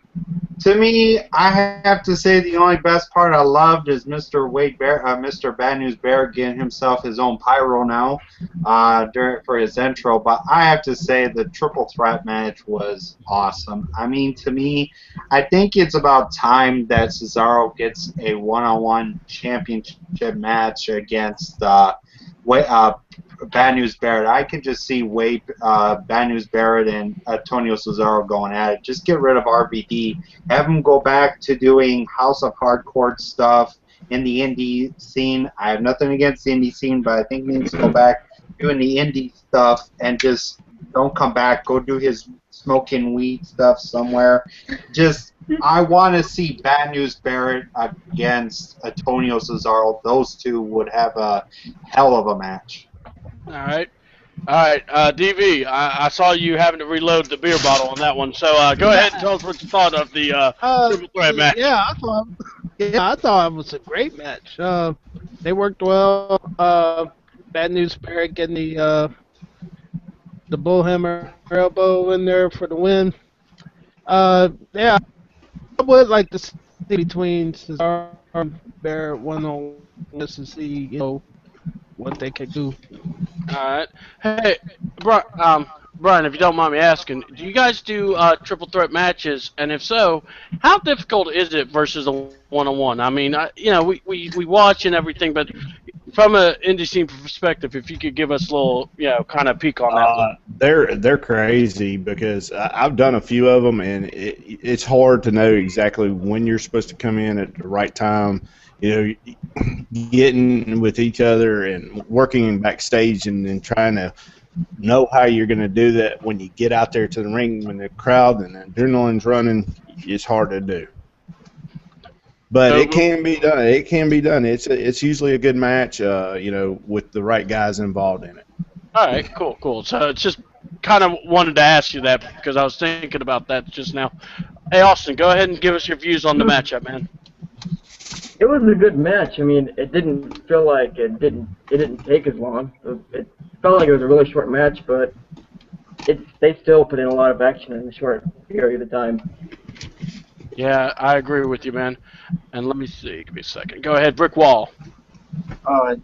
to me, I have to say the only best part I loved is Mr. Mr. Bad News Barrett getting himself his own pyro now for his intro. But I have to say the triple threat match was awesome. I mean, to me, I think it's about time that Cesaro gets a one-on-one championship match against Bad News Barrett. I can just see Bad News Barrett and Antonio Cesaro going at it. Just get rid of RVD. Have him go back to doing House of Hardcore stuff in the indie scene. I have nothing against the indie scene, but I think he needs to go back doing the indie stuff and just don't come back. Go do his smoking weed stuff somewhere. I want to see Bad News Barrett against Antonio Cesaro. Those two would have a hell of a match. All right, DV, I saw you having to reload the beer bottle on that one, so go ahead and tell us what you thought of the triple threat match. Yeah, I thought it was a great match. They worked well. Bad News Barrett getting the bullhammer elbow in there for the win. Yeah, I would like to see between Cesaro and Barrett one-on-one just to see what they could do. Alright. Hey, Brian, if you don't mind me asking, do you guys do triple threat matches? And if so, how difficult is it versus a one-on-one? I mean, we watch and everything, but from an indie scene perspective, if you could give us a little, kind of peek on that. They're crazy because I've done a few of them, and it's hard to know exactly when you're supposed to come in at the right time. Getting with each other and working backstage and trying to know how you're going to do that when you get out there to the ring when the crowd and the adrenaline's running. It's hard to do, but it can be done. It can be done. It's usually a good match, with the right guys involved in it. All right, cool. So it's just kind of wanted to ask you that because I was thinking about that just now. Hey, Austin, go ahead and give us your views on the matchup, man. It was a good match. I mean, it didn't feel like it didn't take as long. It felt like it was a really short match, but they still put in a lot of action in a short period of time. Yeah, I agree with you, man. And let me see. Give me a second. Go ahead, Brick Wall. Paul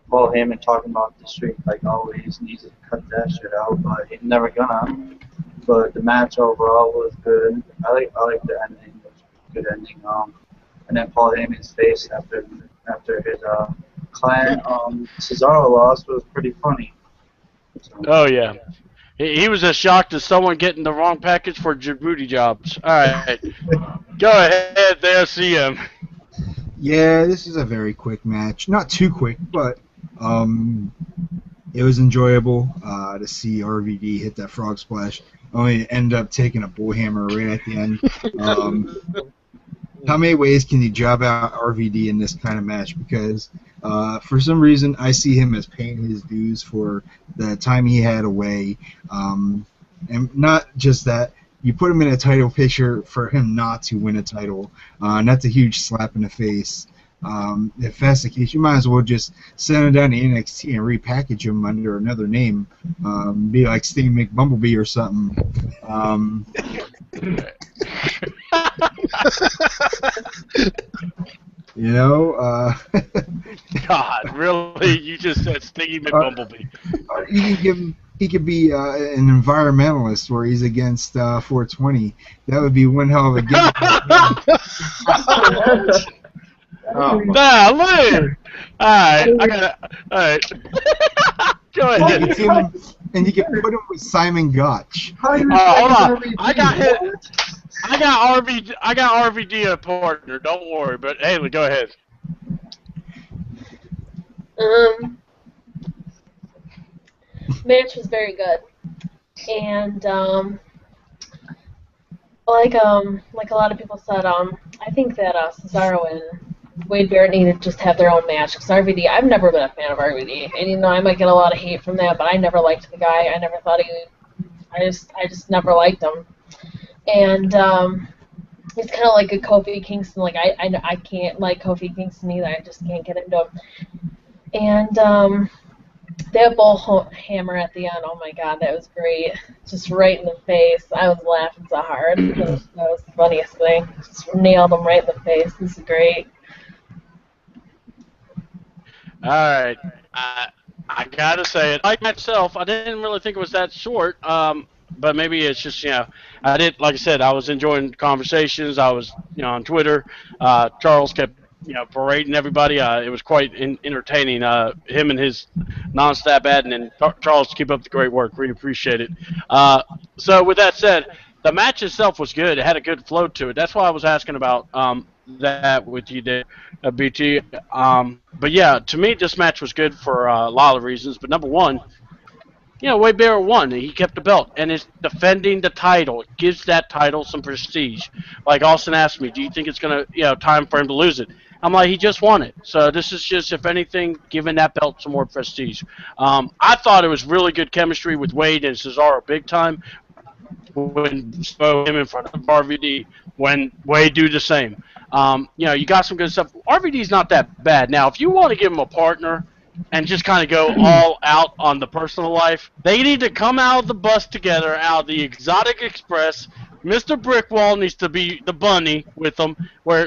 Heyman talking about the streak like always needs to cut that shit out, but he's never gonna. But the match overall was good. I like the ending. It was a good ending. And then Paul Heyman's face after his client Cesaro loss was pretty funny. So. Oh yeah, he was as shocked as someone getting the wrong package for Djibouti jobs. All right, go ahead there, CM. Yeah, this is a very quick match. Not too quick, but it was enjoyable to see RVD hit that frog splash. Only ended up taking a bullhammer right at the end. How many ways can you job out RVD in this kind of match? Because for some reason, I see him as paying his dues for the time he had away. And not just that, you put him in a title picture for him not to win a title. And that's a huge slap in the face. If that's the case, you might as well just send him down to NXT and repackage him under another name. Be like Sting McBumblebee or something. You know, God, really? You just said Stingy McBumblebee. you can give him. He could be an environmentalist where he's against 420. That would be one hell of a game. Nah, look. Alright, I got it. Alright. Go ahead. And you can put him with Simon Gotch. Hold on. I got RVD a partner. Don't worry. But Haley, go ahead. Match was very good, and like a lot of people said, I think that Cesaro and Wade Barrett need to just have their own match. Because RVD, I've never been a fan of RVD, and you know I might get a lot of hate from that, but I never liked the guy. I never thought I just never liked him, and he's kind of like a Kofi Kingston. Like I can't like Kofi Kingston either. I just can't get into him, and that bull hammer at the end, oh my god, that was great. Just right in the face. I was laughing so hard. That was the funniest thing. Just nailed him right in the face. This is great. Alright. I gotta say it. Like myself, I didn't really think it was that short. But maybe it's just, you know, like I said, I was enjoying conversations. I was, you know, on Twitter. Charles kept, you know, parading everybody. It was quite entertaining. Him and his non-stop admin. Charles, keep up the great work. Really appreciate it. So with that said, the match itself was good. It had a good flow to it. That's why I was asking about that with you there, BT. But yeah, to me, this match was good for a lot of reasons. But number one, you know, Wade Barrett won. He kept the belt, and is defending the title. It gives that title some prestige. Like Austin asked me, do you think it's gonna, you know, time for him to lose it? I'm like, he just won it. So this is just, if anything, giving that belt some more prestige. I thought it was really good chemistry with Wade and Cesaro big time. When spoke him in front of RVD, when Wade do the same. You know, you got some good stuff. RVD's not that bad. Now, if you want to give him a partner and just kind of go all out on the personal life, they need to come out of the bus together, out of the Exotic Express. Mr. Brickwall needs to be the bunny with them,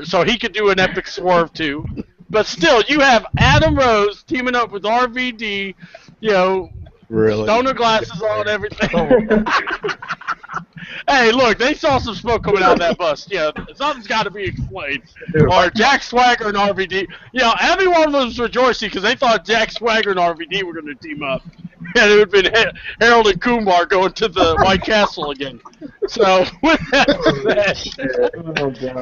so he could do an epic swerve too. But still, you have Adam Rose teaming up with RVD, you know, Really? stoner glasses on, everything. Hey, look, they saw some smoke coming out of that bus. Yeah, something's got to be explained. Or Jack Swagger and RVD. You know, everyone of them was rejoicing because they thought Jack Swagger and RVD were going to team up. And it would have been Harold and Kumar going to the White Castle again. So, with that said,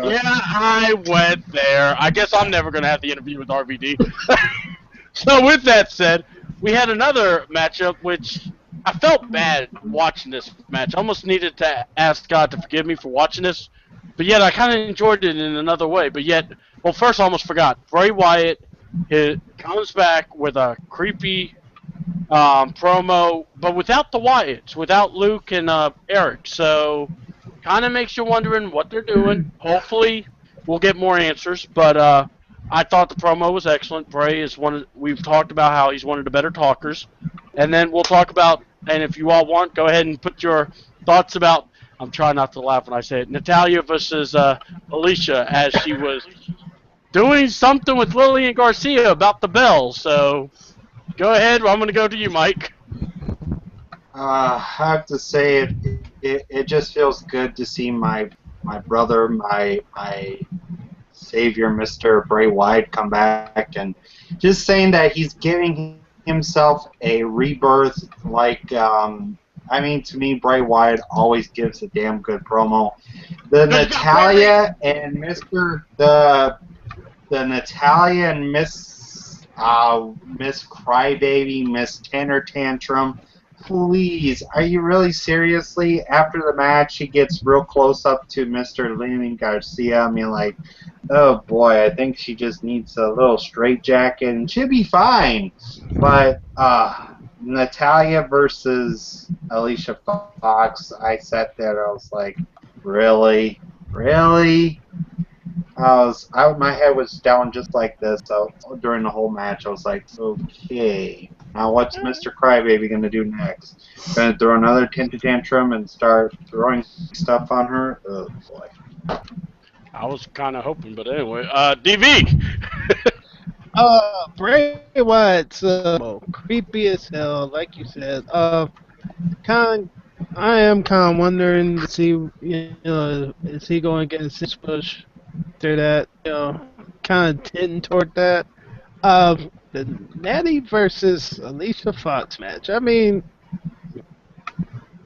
yeah, I went there. I guess I'm never going to have the interview with RVD. So, with that said, we had another matchup which I felt bad watching this match. I almost needed to ask God to forgive me for watching this, but yet I kind of enjoyed it in another way. But yet, well, first I almost forgot. Bray Wyatt comes back with a creepy promo, but without the Wyatts, without Luke and Eric. So, kind of makes you wondering what they're doing. Hopefully, we'll get more answers. But I thought the promo was excellent. Bray is we've talked about how he's one of the better talkers. And then we'll talk about, and if you all want, go ahead and put your thoughts about, I'm trying not to laugh when I say it, Natalya versus Alicia, as she was doing something with Lillian Garcia about the bell. So go ahead. I'm going to go to you, Mike. I have to say it just feels good to see my brother, my savior, Mr. Bray Wyatt, come back, and just saying that he's giving himself a rebirth. Like, I mean, to me, Bray Wyatt always gives a damn good promo. The Natalya and Mr. The Natalya and Miss Miss Crybaby, Miss Tanner Tantrum, please, are you really seriously? After the match, he gets real close up to Mr. Lenin Garcia. I mean, like, oh boy, I think she just needs a little straitjacket and she'll be fine. But Natalia versus Alicia Fox, I sat there, I was like, really? Really? My head was down just like this during the whole match. I was like, okay, now what's Mr. Crybaby gonna do next? Gonna throw another tantrum and start throwing stuff on her? Oh boy. I was kind of hoping, but anyway. DV. Bray Wyatt's creepy as hell, like you said. I am kind of wondering to see, is he going to get a six push after that? Kind of tending toward that. The Natty versus Alicia Fox match. I mean,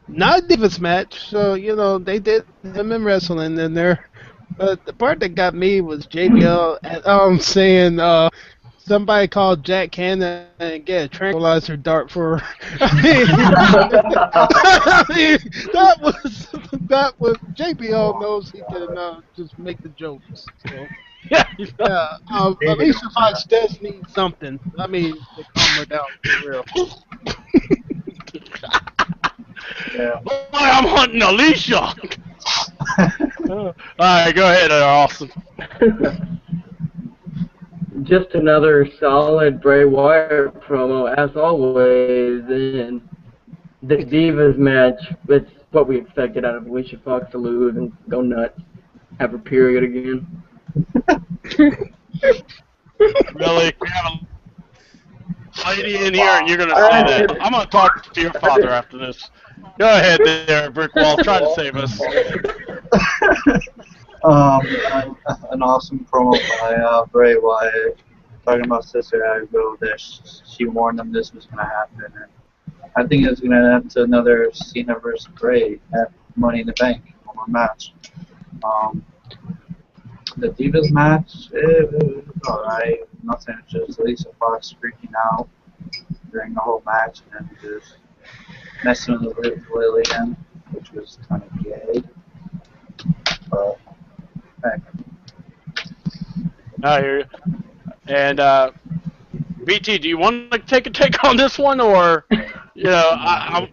not a Divas match, so they did them in wrestling in there. But the part that got me was JBL saying somebody called Jack Cannon and get a tranquilizer dart for her. I mean, that was JBL knows he can just make the jokes. So. Yeah. Alicia Fox does need something. I mean, to calm her down for real. Yeah. Boy, I'm hunting Alicia. All right, go ahead, Austin. Just another solid Bray Wyatt promo, as always, in the Divas match. It's what we expected out of Alicia Fox to lose and go nuts, have her period again. Really? We have a lady in here and you're going to say that? I'm going to talk to your father after this. Go ahead there, Brickwall. Try to save us. An awesome promo by Bray Wyatt talking about Sister Abigail that she warned him this was going to happen. And I think it's going to end to another Cena versus Bray at Money in the Bank, one more match. The Divas match, it was alright. Nothing, just Lisa Fox freaking out during the whole match and then just messing with Lillian, which was kind of gay. But, heck. I hear you. And, BT, do you want to take a take on this one, or, all right,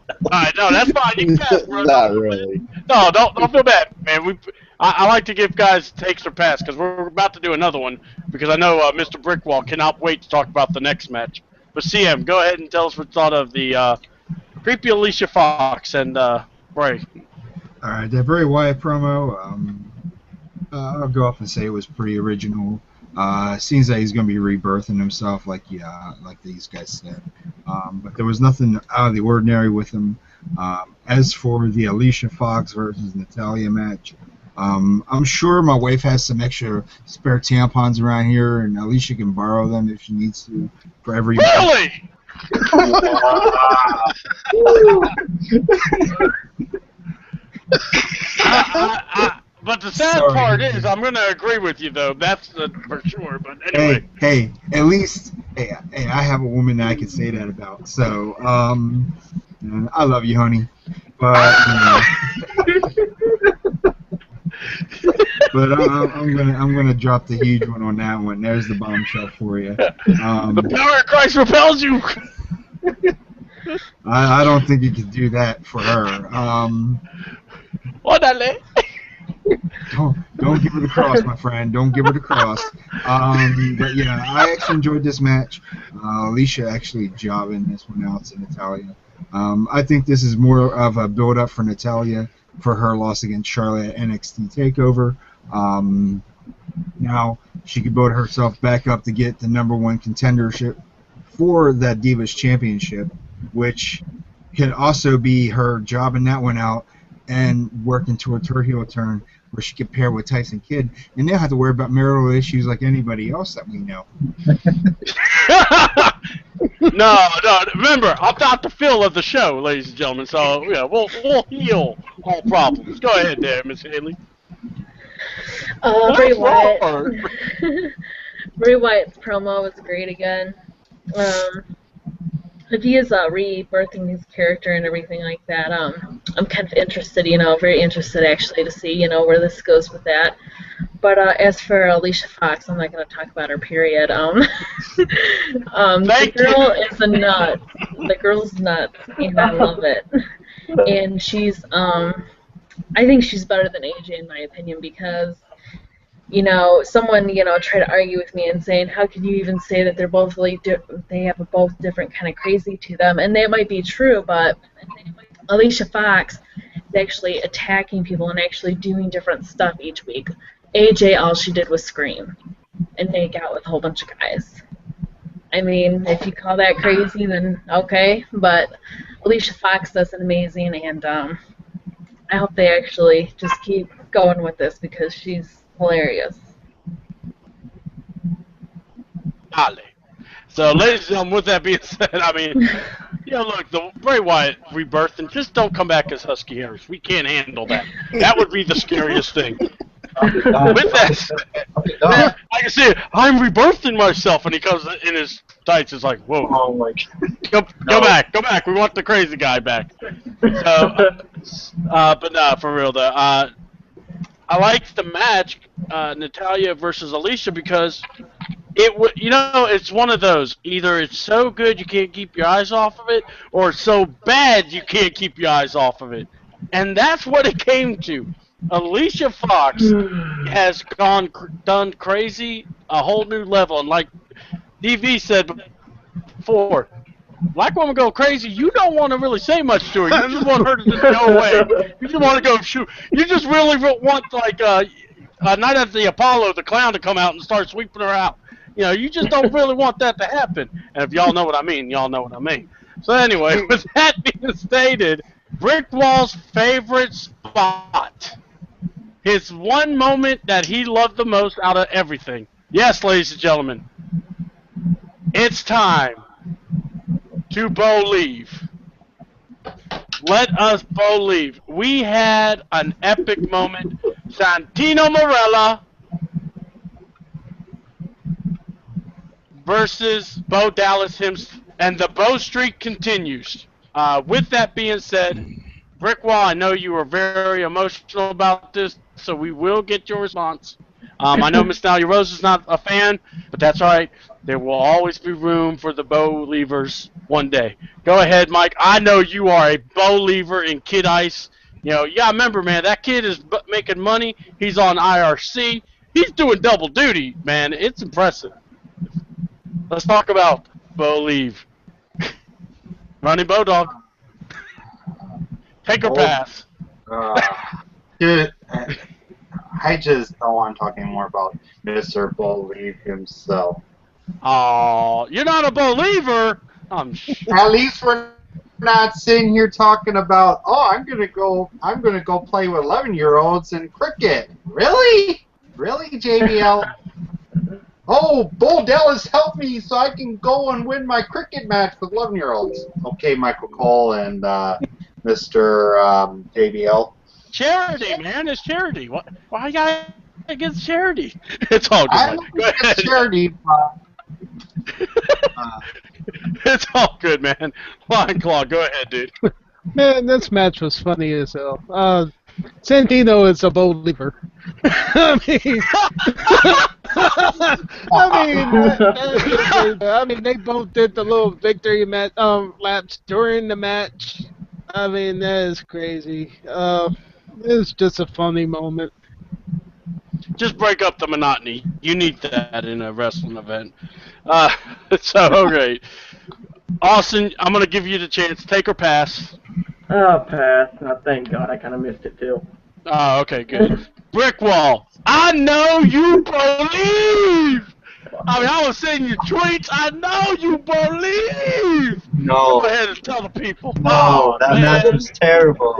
no, that's fine. You can pass, bro. Not really. No, don't feel bad, man. I like to give guys takes or pass because we're about to do another one because I know Mr. Brickwall cannot wait to talk about the next match. But CM, go ahead and tell us what you thought of the creepy Alicia Fox and Bray. All right, that Bray Wyatt promo, I'll go off and say it was pretty original. Seems like he's going to be rebirthing himself, like these guys said. But there was nothing out of the ordinary with him. As for the Alicia Fox versus Natalia match, I'm sure my wife has some extra spare tampons around here, and Alicia can borrow them if she needs to for every. Really? But the sad part is, I'm going to agree with you, though. That's for sure. But anyway. Hey, at least, I have a woman that I can say that about. So, I love you, honey. But, but I'm gonna drop the huge one on that one. There's the bombshell for you. The power of Christ repels you. I don't think you could do that for her. Orale. Don't give her the cross, my friend. Don't give her the cross. But yeah, I actually enjoyed this match. Alicia actually jobbing this one out to Natalia. I think this is more of a build-up for Natalia for her loss against Charlotte at NXT TakeOver. Now she could build herself back up to get the #1 contendership for that Divas Championship, which can also be her jobbing that one out and working towards her heel turn, where she could pair with Tyson Kidd, and they'll have to worry about marital issues like anybody else that we know. No. Remember, I'm Dr. Phil of the show, ladies and gentlemen. So yeah, we'll heal all problems. Go ahead, there, Miss Haley. Bray Wyatt. Bray Wyatt's promo was great again. if he is rebirthing his character and everything like that, I'm kind of interested, very interested actually to see, where this goes with that. But as for Alicia Fox, I'm not going to talk about her, period. The girl is a nut. The girl's nuts, and I love it. And she's, I think she's better than AJ in my opinion because, someone, tried to argue with me and saying, how can you even say that they're both really they have both different kind of crazy to them? And that might be true, but Alicia Fox is actually attacking people and actually doing different stuff each week. AJ, all she did was scream and make out with a whole bunch of guys. I mean, if you call that crazy, then okay, but Alicia Fox does it amazing, and I hope they actually just keep going with this because she's hilarious. Golly. So, ladies and gentlemen, with that being said, I mean, look, the Bray Wyatt rebirth, and just don't come back as Husky Harris. We can't handle that. That would be the scariest thing. With that, man, I can see it. I'm rebirthing myself, and he comes in his tights. It's like, whoa. Oh my God. Go back. We want the crazy guy back. So, but no, for real though. I liked the match, Natalya versus Alicia, because it's one of those. Either it's so good you can't keep your eyes off of it, or it's so bad you can't keep your eyes off of it. And that's what it came to. Alicia Fox has done crazy, a whole new level. And like DV said before, black woman go crazy, you don't want to really say much to her. You just want her to just go away. You just want to go shoot. You just really want, like, Night at the Apollo, the clown, to come out and start sweeping her out. You just don't really want that to happen. And if y'all know what I mean, y'all know what I mean. So anyway, with that being stated, Brick Wall's favorite spot. His one moment that he loved the most out of everything. Yes, ladies and gentlemen, it's time to believe. Let us believe. We had an epic moment. Santino Marella versus Bo Dallas himself, and the Bo streak continues. With that being said, Brick Wall, I know you were very emotional about this, so we will get your response. I know Miss Nalia Rose is not a fan, but that's all right. There will always be room for the Bo Leavers one day. Go ahead, Mike. I know you are a Bo Leaver in Kid Ice. Remember, man, that kid is making money. He's on IRC. He's doing double duty, man. It's impressive. Let's talk about Bo Leave. Running Bo Dog. Take or pass. Dude, I just don't want to talk anymore about Mr. Believe himself. Oh, you're not a believer. At least we're not sitting here talking about, I'm gonna go play with 11-year-olds in cricket. Really, JBL? Oh, Bo Dallas helped me so I can go and win my cricket match with 11-year-olds. Okay, Michael Cole and Mr. JBL. Charity, man. It's charity. Why you got against charity? It's all good. I'm against charity, but... It's all good, man. Lion Claw, go ahead, dude. Man, this match was funny as hell. Santino is a Bo Leaver. I mean, they both did the little victory laps during the match. I mean, that is crazy. It's just a funny moment. Just break up the monotony. You need that in a wrestling event. So, great. Austin, I'm going to give you the chance. Take or pass. Oh, pass. Oh, thank God. I kind of missed it, too. Oh, okay, good. Brick Wall. I know you believe. I mean, I was seeing your tweets. I know you believe. No. Go ahead and tell the people. No, that match was terrible.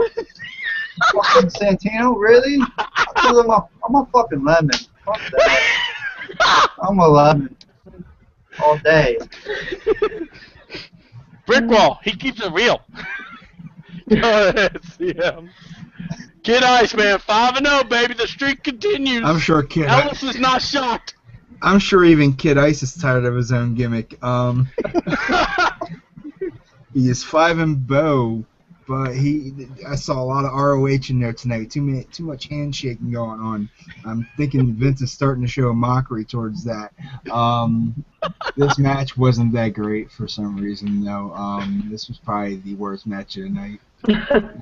Fucking Santino, really? I'm a fucking lemon. Fuck that. I'm a lemon. All day. Brick Wall, he keeps it real. Go ahead, CM. Kid Ice, man, 5-0, baby. The streak continues. I'm sure Kid Ellis is not shocked. I'm sure even Kid Ice is tired of his own gimmick. He is 5-0, but I saw a lot of ROH in there tonight. Too much handshaking going on. I'm thinking Vince is starting to show a mockery towards that. This match wasn't that great for some reason, though. This was probably the worst match of the night.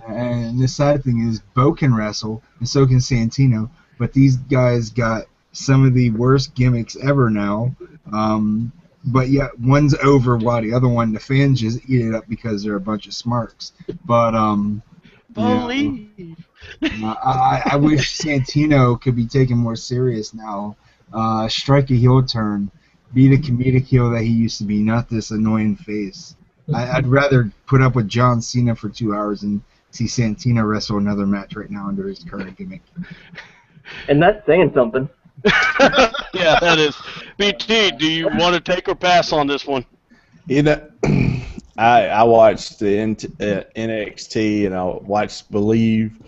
And the sad thing is, Bo can wrestle, and so can Santino, but these guys got some of the worst gimmicks ever now. But yet one's over while the other one, the fans just eat it up because they're a bunch of smarks. But Believe. I wish Santino could be taken more serious now. Strike a heel turn, be the comedic heel that he used to be, not this annoying face. I'd rather put up with John Cena for 2 hours and see Santino wrestle another match right now under his current gimmick. And that's saying something. Yeah, that is. BT, do you want to take or pass on this one? You know, I watched the NXT and I watched Bo leave.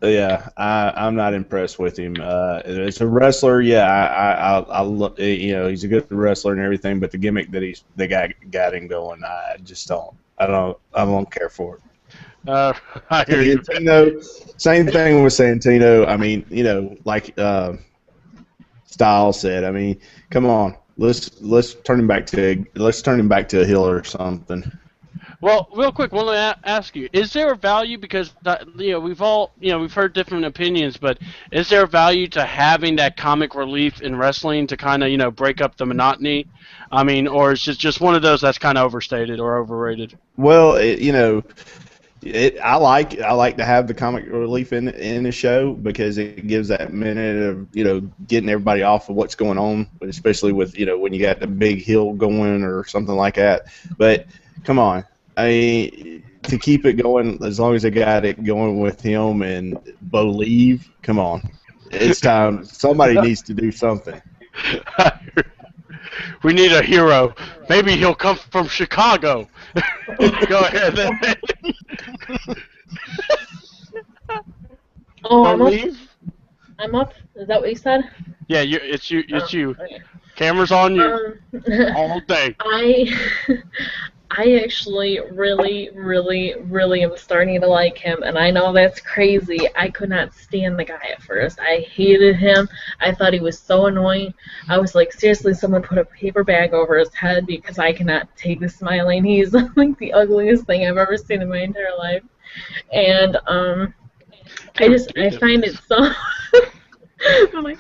Yeah, I'm not impressed with him. As a wrestler, yeah, I look, you know, he's a good wrestler and everything, but the gimmick that they got him going, I don't care for it. I hear you. Same thing with Santino. I mean, you know, like Styles said. I mean, come on, let's turn him back to a heel or something. Well, real quick, want to ask you: is there a value? Because we've heard different opinions, but is there a value to having that comic relief in wrestling to kind of break up the monotony? I mean, or is it just one of those that's kind of overstated or overrated? Well, I like to have the comic relief in the show because it gives that minute of getting everybody off of what's going on, especially with when you got the big heel going or something like that. But come on, to keep it going as long as they got it going with him and Believe, come on, it's time. Somebody needs to do something. We need a hero. Maybe he'll come from Chicago. Go ahead then. Oh, I'm up. Is that what you said? Yeah, it's you. It's you. Okay. Camera's on you all day. I actually really, really, really am starting to like him, and I know that's crazy. I could not stand the guy at first. I hated him. I thought he was so annoying. I was like, seriously, someone put a paper bag over his head because I cannot take the smiling. He's like the ugliest thing I've ever seen in my entire life. And I find it so... I'm like,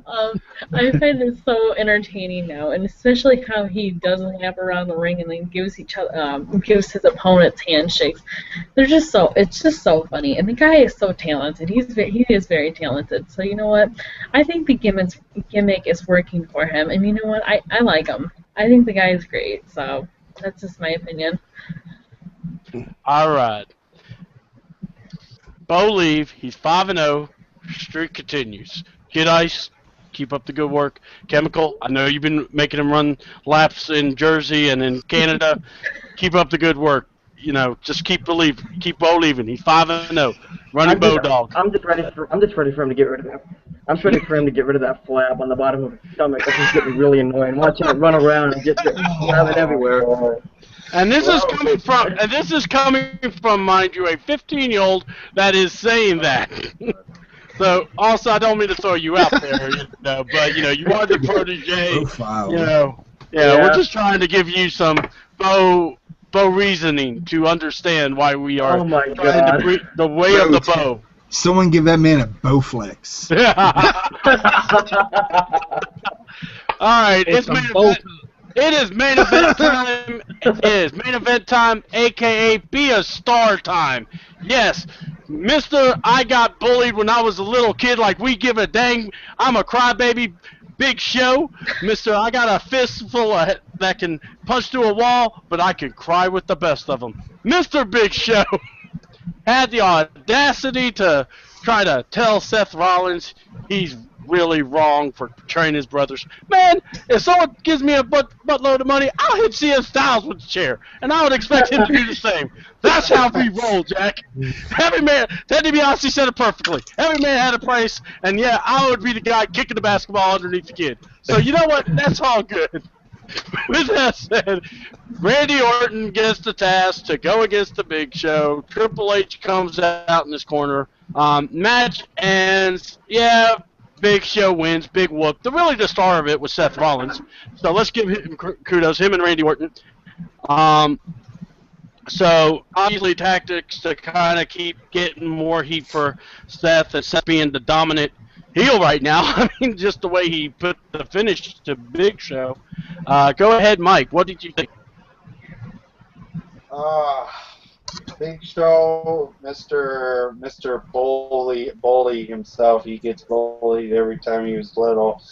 I find it so entertaining now, and especially how he does lap around the ring and then gives his opponents handshakes. It's just so funny, and the guy is so talented. He is very talented. So you know what? I think the gimmick is working for him, and you know what? I like him. I think the guy is great. So that's just my opinion. All right. Bo leave. He's 5-0. Streak continues. Kid Ice, keep up the good work. Chemical, I know you've been making him run laps in Jersey and in Canada. Keep up the good work. Just keep believing. Keep believing. He's 5-0. Running Bo Dog. I'm just ready for him to get rid of that. I'm ready for him to get rid of that flab on the bottom of his stomach. That's just getting really annoying. Watching it run around and get flabbing everywhere. And this is coming from, mind you, a 15-year-old that is saying that. So, also, I don't mean to throw you out there, but, you are the protege, we're just trying to give you some Bo reasoning to understand why we are trying to bring the way of the Bo. Someone give that man a Bowflex. All right, it's main event. It is main event time. It is main event time, a.k.a. be a star time. Yes, Mr. I got bullied when I was a little kid, like we give a dang. I'm a crybaby. Big Show. Mr. I got a fistful that can punch through a wall, but I can cry with the best of them. Mr. Big Show had the audacity to try to tell Seth Rollins he's really wrong for portraying his brothers. Man, if someone gives me a buttload of money, I'll hit CM Styles with the chair, and I would expect him to do the same. That's how we roll, Jack. Every man, Ted DiBiase said it perfectly. Every man had a price, and yeah, I would be the guy kicking the basketball underneath the kid. So you know what? That's all good. With that said, Randy Orton gets the task to go against the Big Show. Triple H comes out in this corner. Match ends. Yeah, Big Show wins. Big whoop. The star of it was Seth Rollins. So let's give him kudos, him and Randy Orton. So obviously tactics to kind of keep getting more heat for Seth, and Seth being the dominant heel right now. I mean, just the way he put the finish to Big Show. Go ahead, Mike. What did you think? Big Show, Mr. Bully himself. He gets bullied every time he was little.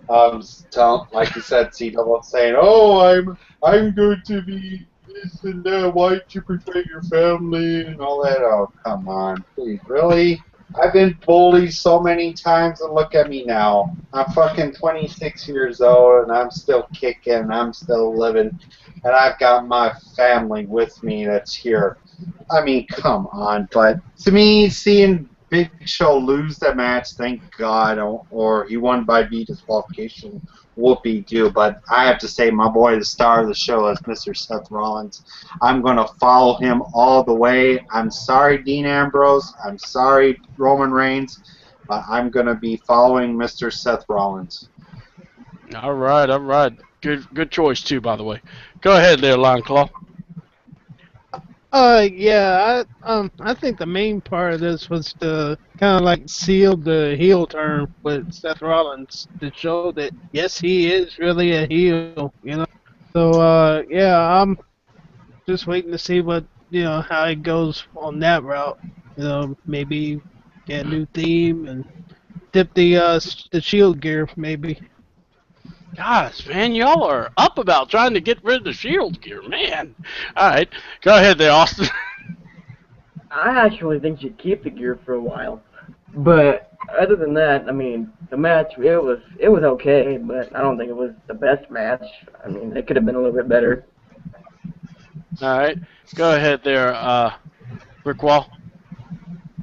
Like you said, C-Double saying, "Oh, I'm going to be this and that. Why don't you protect your family and all that?" Oh, come on, please, really? I've been bullied so many times, and look at me now. I'm fucking 26 years old, and I'm still kicking, I'm still living, and I've got my family with me that's here. I mean, come on. But to me, seeing Big Show lose that match, thank God, or he won by disqualification, whoopee-doo. But I have to say, my boy, the star of the show, is Mr. Seth Rollins. I'm going to follow him all the way. I'm sorry, Dean Ambrose. I'm sorry, Roman Reigns. But I'm going to be following Mr. Seth Rollins. All right. Good choice, too, by the way. Go ahead there, Lion Claw. Yeah, I think the main part of this was to kind of like seal the heel turn with Seth Rollins to show that yes, he is really a heel, you know. So yeah, I'm just waiting to see what how it goes on that route. You know, maybe get a new theme and dip the Shield gear maybe. Gosh, man, y'all are up about trying to get rid of the Shield gear, man. All right, go ahead there, Austin. I actually think you'd keep the gear for a while. But other than that, I mean, the match, it was okay, but I don't think it was the best match. I mean, it could have been a little bit better. All right, go ahead there, Rick Wall.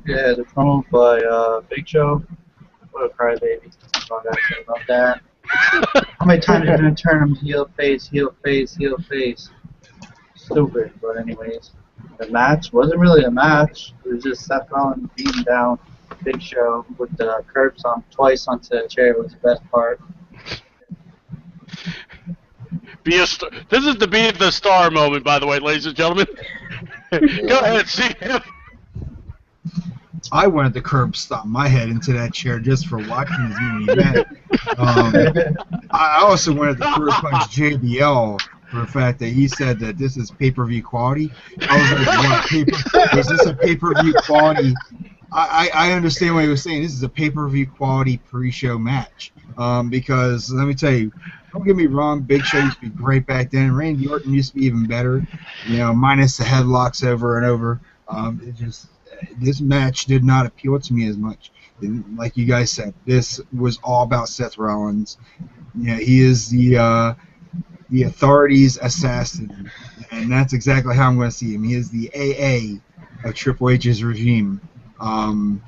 Yeah, the promo by Big Show. What a crybaby. That's all I gotta say about that. How many times are you gonna turn him heel face? Stupid, but anyways. The match wasn't really a match. It was just Seth Rollins beating down Big Show with the curbs on twice onto the chair was the best part. This is the be the star moment, by the way, ladies and gentlemen. Go ahead, see him. I wanted the curb stomp my head into that chair just for watching this movie event. I also wanted to curb punch JBL for the fact that he said that this is pay-per-view quality. I was like, is this a pay-per-view quality? I understand what he was saying. This is a pay-per-view quality pre-show match. Because, let me tell you, don't get me wrong, Big Show used to be great back then. Randy Orton used to be even better, minus the headlocks over and over. This match did not appeal to me as much. And like you guys said, this was all about Seth Rollins. He is the authority's assassin, and that's exactly how I'm going to see him. He is the AA of Triple H's regime. And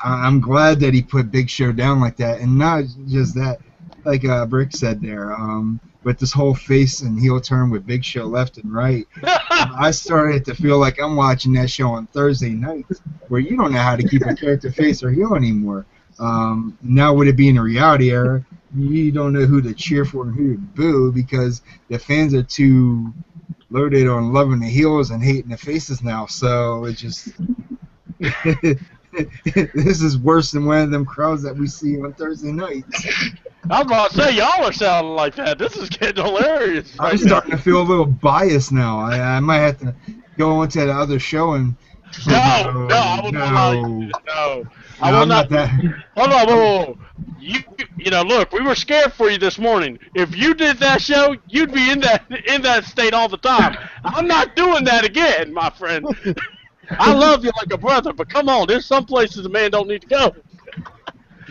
I'm glad that he put Big Show down like that, and not just that, like Brick said there, but this whole face and heel turn with Big Show left and right. I started to feel like I'm watching that show on Thursday nights, where you don't know how to keep a character face or heel anymore. Now, with it being a reality era, you don't know who to cheer for and who to boo because the fans are too loaded on loving the heels and hating the faces now. So it just this is worse than one of them crowds that we see on Thursday nights. I was about to say, y'all are sounding like that. This is getting hilarious. I'm starting to feel a little biased now. I might have to go into the other show and. No, I will not. Hold on, whoa. You know, look, we were scared for you this morning. If you did that show, you'd be in that state all the time. I'm not doing that again, my friend. I love you like a brother, but come on, there's some places a man don't need to go.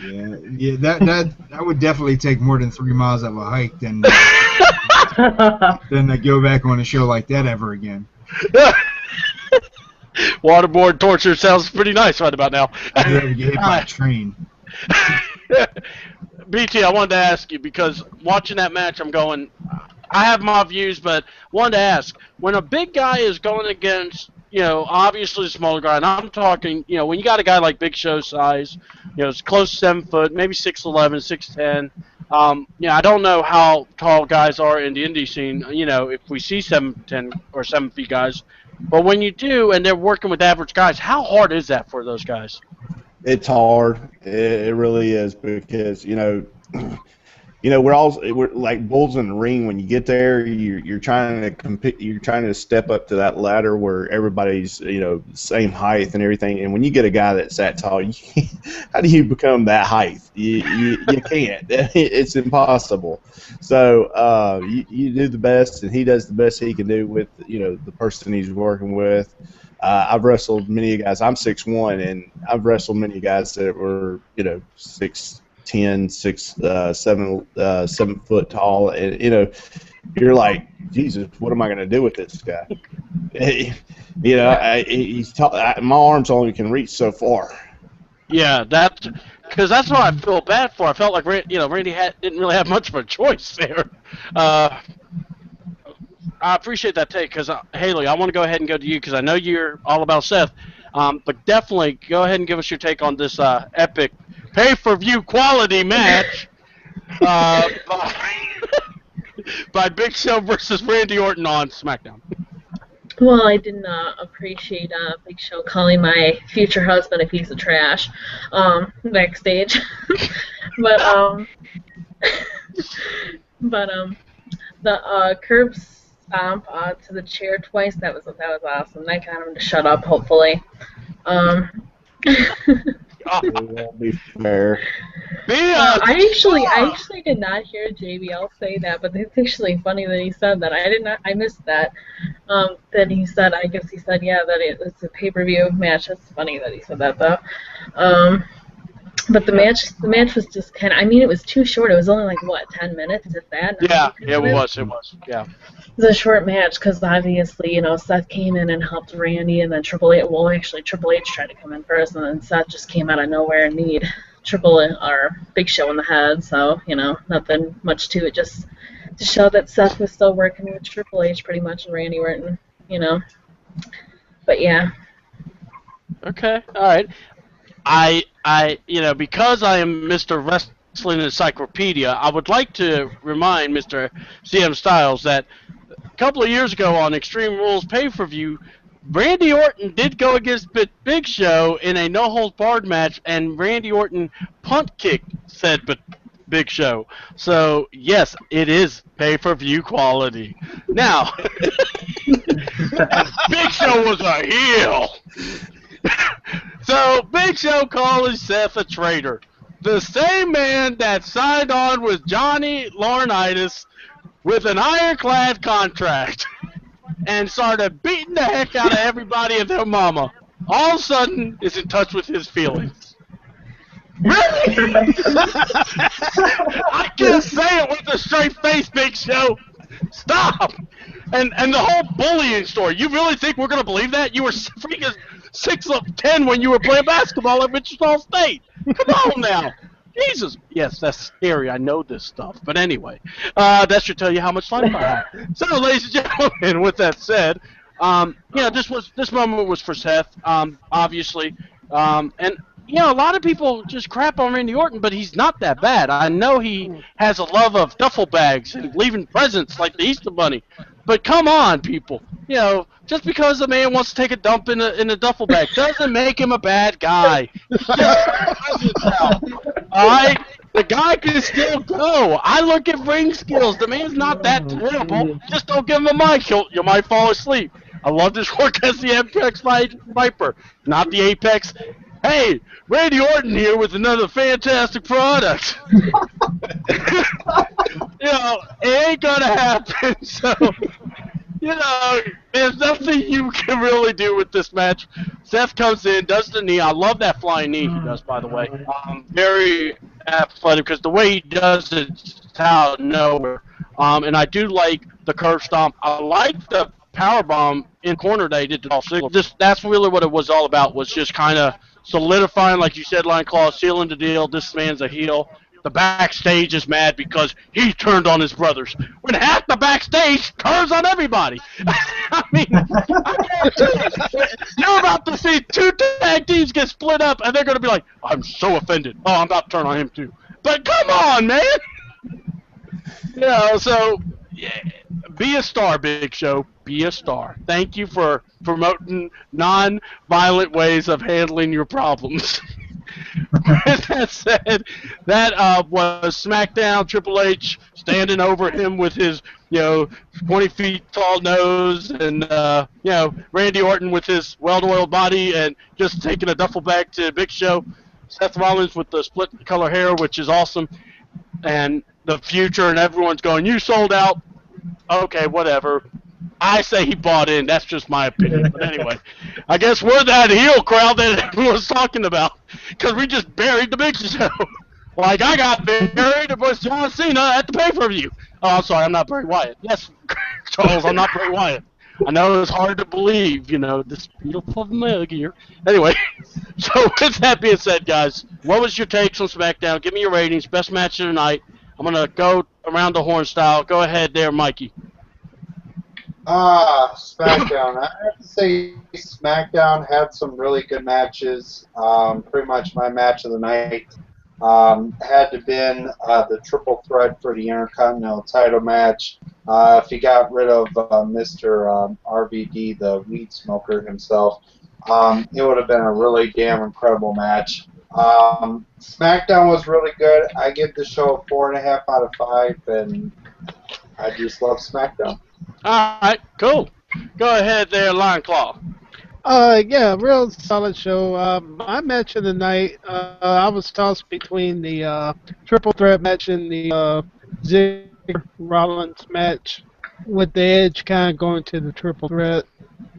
Yeah. That would definitely take more than 3 miles of a hike than to go back on a show like that ever again. Waterboard torture sounds pretty nice right about now. I'd rather get hit by a train. BT, I wanted to ask you, because watching that match, I have my views, but wanted to ask, when a big guy is going against, obviously a smaller guy, and I'm talking, when you got a guy like Big Show size, it's close to 7 foot, maybe 6'11", 6'10". I don't know how tall guys are in the indie scene, if we see 7'10" or 7 feet guys, but when you do, and they're working with average guys, how hard is that for those guys? It's hard. It really is, because we're like bulls in the ring. When you get there, you're trying to compete. You're trying to step up to that ladder where everybody's same height and everything. And when you get a guy that's that tall, how do you become that height? You can't. It's impossible. So you do the best, and he does the best he can do with the person he's working with. I've wrestled many guys. I'm 6'1", and I've wrestled many guys that were 6'10", 7 foot tall, and you're like, Jesus, what am I going to do with this guy? He's tall. My arms only can reach so far. Yeah, because that's what I feel bad for. I felt like Randy didn't really have much of a choice there. I appreciate that take, because Haley, I want to go ahead and go to you, because I know you're all about Seth, but definitely go ahead and give us your take on this epic pay-per-view quality match by Big Show versus Randy Orton on SmackDown. Well, I did not appreciate Big Show calling my future husband a piece of trash backstage, but the curb stomp to the chair twice, that was awesome. That got him to shut up, hopefully. It won't be fair. I actually did not hear JBL say that, but it's actually funny that he said that. I missed that. That he said, I guess he said, yeah, that it's a pay-per-view match. That's funny that he said that, though. But the match was just kind of, it was too short. It was only 10 minutes, if that? Yeah, it was, yeah. It was a short match, because obviously, Seth came in and helped Randy, and then Triple H tried to come in first, and then Seth just came out of nowhere and kneed Big Show in the head, so, nothing much to it, just to show that Seth was still working with Triple H pretty much, and Randy Orton, But yeah. Okay, all right. I because I am Mr. Wrestling Encyclopedia, I would like to remind Mr. CM Styles that a couple of years ago on Extreme Rules pay-per-view, Randy Orton did go against Big Show in a no-holds-barred match, and Randy Orton punt-kicked said Big Show. So, yes, it is pay-per-view quality. Now, Big Show was a heel. So, Big Show calls Seth a traitor. The same man that signed on with Johnny Laurinaitis with an ironclad contract and started beating the heck out of everybody and their mama, all of a sudden is in touch with his feelings. Really? I can't say it with a straight face, Big Show. Stop! And the whole bullying story. You really think we're going to believe that? You were freaking 6'10" when you were playing basketball at Wichita State. Come on now. Jesus. Yes, that's scary. I know this stuff. But anyway, that should tell you how much life I have. So, ladies and gentlemen, with that said, this moment was for Seth, obviously. And a lot of people just crap on Randy Orton, but he's not that bad. I know he has a love of duffel bags and leaving presents like the Easter Bunny. But come on, people. Just because a man wants to take a dump in a duffel bag doesn't make him a bad guy. All right? The guy can still go. I look at ring skills. The man's not that terrible. Just don't give him a mic. You might fall asleep. I love this work as the Apex Viper, not the Apex. Hey, Randy Orton here with another fantastic product. It ain't gonna happen. So, there's nothing you can really do with this match. Seth comes in, does the knee. I love that flying knee he does, by the way. Very athletic because the way he does it's out of nowhere. And I do like the curve stomp. I like the power bomb in corner that he did to Dolph Ziggler. That's really what it was all about. Was just kind of solidifying, like you said, Line Claw, sealing the deal. This man's a heel. The backstage is mad because he turned on his brothers. When half the backstage turns on everybody. I mean, you're about to see two tag teams get split up, and they're going to be like, I'm so offended. Oh, I'm about to turn on him too. But come on, man. So yeah, be a star, Big Show. Be a star. Thank you for promoting non-violent ways of handling your problems. With that said, that was SmackDown. Triple H standing over him with his, 20 feet tall nose, and Randy Orton with his well-oiled body, and just taking a duffel bag to Big Show. Seth Rollins with the split color hair, which is awesome, and the future, and everyone's going, "You sold out." Okay, whatever. I say he bought in. That's just my opinion. But anyway, I guess we're that heel crowd that everyone's talking about because we just buried the Big Show. Like I got buried with John Cena at the pay-per-view. Oh, I'm sorry. I'm not Bray Wyatt. Yes, Charles, I'm not Bray Wyatt. I know it's hard to believe, this beautiful mug here. Anyway, so with that being said, guys, what was your takes on SmackDown? Give me your ratings. Best match of the night. I'm going to go around the horn style. Go ahead there, Mikey. SmackDown. I have to say SmackDown had some really good matches. Pretty much my match of the night had to been the triple threat for the Intercontinental title match. If you got rid of Mr. RVD, the weed smoker himself, it would have been a really damn incredible match. SmackDown was really good. I give the show a 4.5 out of 5, and I just love SmackDown. All right, cool. Go ahead there, Lion Claw. Yeah, real solid show. My match of the night, I was tossed between the triple threat match and the Ziggler Rollins match, with the edge kind of going to the triple threat.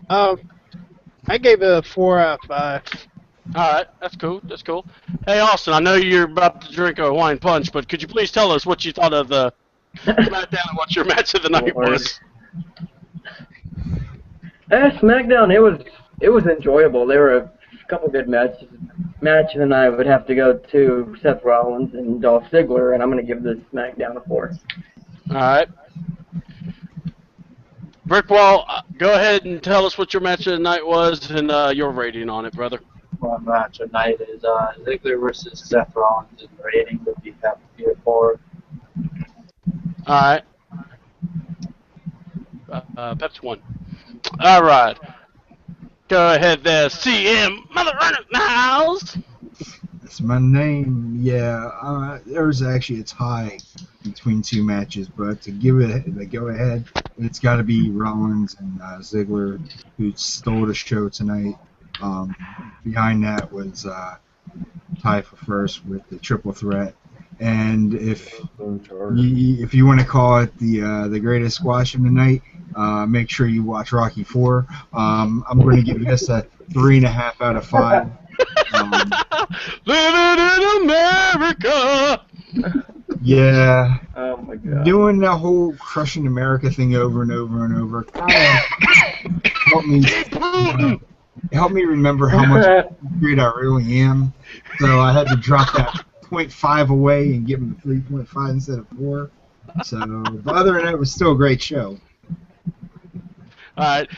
I gave it a 4 out of 5. All right, that's cool. That's cool. Hey, Austin, I know you're about to drink a Hawaiian punch, but could you please tell us what you thought of the SmackDown and what your match of the night was? SmackDown, it was enjoyable. There were a couple good matches. Match of the night would have to go to Seth Rollins and Dolph Ziggler, and I'm going to give this SmackDown a 4. All right. Brickwall, go ahead and tell us what your match of the night was and your rating on it, brother. My match of the night is Ziggler versus Seth Rollins, and the rating would be have to be a 4. All right. Pepsi 1. All right. Go ahead there, CM Mother Runner in the house. That's my name. Yeah, there's actually a tie between two matches, but to give it the go-ahead, it's got to be Rollins and Ziggler, who stole the show tonight. Behind that was tie for first with the triple threat. And if you want to call it the greatest squash of the night, make sure you watch Rocky IV. I'm going to give this a 3.5 out of 5. Living in America. Yeah. Oh my God. Doing that whole crushing America thing over and over and over helped me remember how much great I really am. So I had to drop that 0.5 away and give him 3.5 instead of 4. So, but other than that, it was still a great show. All right,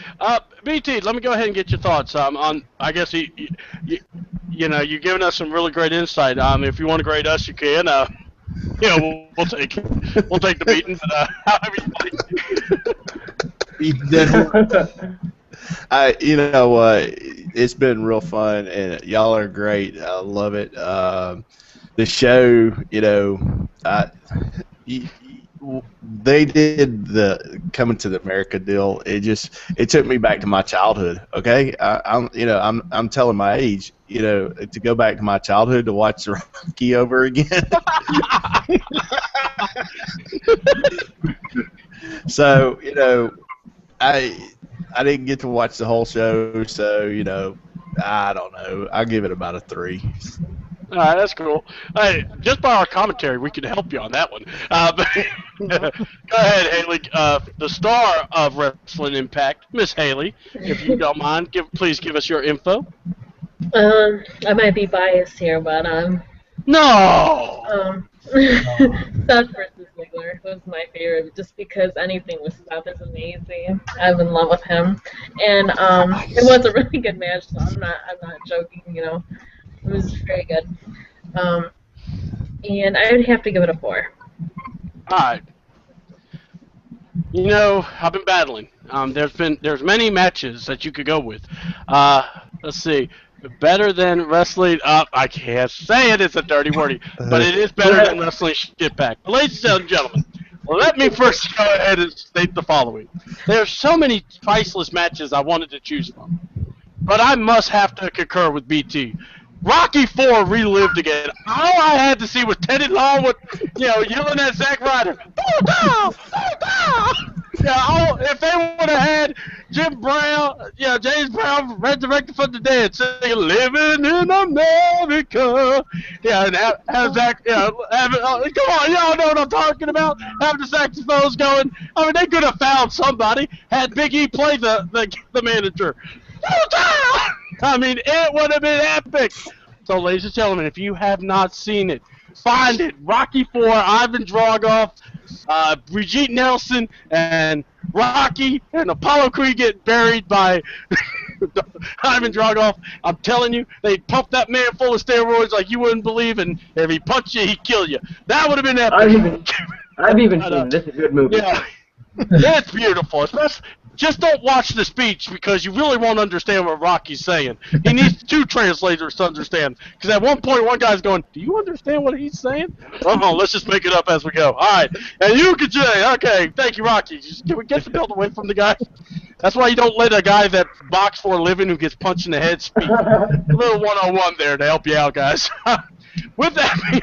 BT. Let me go ahead and get your thoughts on. I guess you're giving us some really great insight. If you want to grade us, you can. We'll take the beating, but however you like. It's been real fun, and y'all are great. I love it. The show, they did the Coming to the America deal. It took me back to my childhood. Okay, I'm telling my age. To go back to my childhood to watch Rocky over again. So I didn't get to watch the whole show. So I don't know. I'll give it about a 3. All right, that's cool. Hey, just by our commentary, we could help you on that one. But go ahead, Haley. The star of Wrestling Impact, Miss Haley, if you don't mind, please give us your info. I might be biased here, but No. Seth versus Ziggler was my favorite, just because anything with Seth is amazing. I'm in love with him, and it was a really good match. So I'm not joking. It was very good. And I would have to give it a 4. All right. I've been battling. There's many matches that you could go with. Let's see. Better than wrestling up. I can't say it. It's a dirty wordy, but it is better than wrestling shit pack. Ladies and gentlemen, let me first go ahead and state the following. There's so many priceless matches I wanted to choose from, but I must have to concur with BT. Rocky IV relived again. All I had to see was Teddy Long with, yelling at Zack Ryder. Go down! Go down! Yeah, if they would have had Jim Brown, James Brown resurrected from the dead, singing "Living in America," and have Zack, come on, y'all know what I'm talking about. Have the saxophones going. I mean, they could have found somebody. Had Big E play the manager. Go down! I mean, it would have been epic. So, ladies and gentlemen, if you have not seen it, find it. Rocky IV, Ivan Dragoff, Brigitte Nelson, and Rocky and Apollo Creed get buried by Ivan Dragoff. I'm telling you, they pumped that man full of steroids like you wouldn't believe, and if he punched you, he'd kill you. That would have been epic. I've even seen it. This is a good movie. Yeah, it's beautiful. Just don't watch the speech because you really won't understand what Rocky's saying. He needs 2 translators to understand. Because at one point, one guy's going, "Do you understand what he's saying?" Let's just make it up as we go. All right. And you can say, okay, thank you, Rocky. Can we get the belt away from the guy? That's why you don't let a guy that boxes for a living who gets punched in the head speak. A little 101 there to help you out, guys. With that being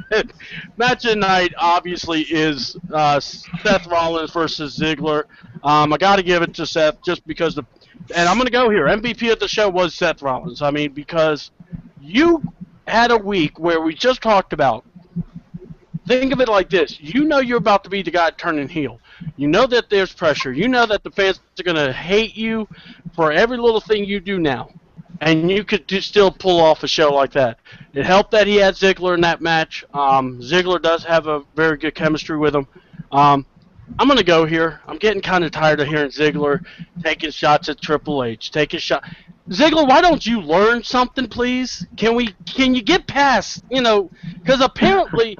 said, match of night obviously is Seth Rollins versus Ziggler. I got to give it to Seth just because and I'm going to go here. MVP of the show was Seth Rollins. I mean, because you had a week where we just talked about. Think of it like this. You're about to be the guy turning heel. You know that there's pressure. You know that the fans are going to hate you for every little thing you do now. And you could still pull off a show like that. It helped that he had Ziggler in that match. Ziggler does have a very good chemistry with him. I'm going to go here. I'm getting kind of tired of hearing Ziggler taking shots at Triple H. Ziggler, why don't you learn something, please? Can you get past, because apparently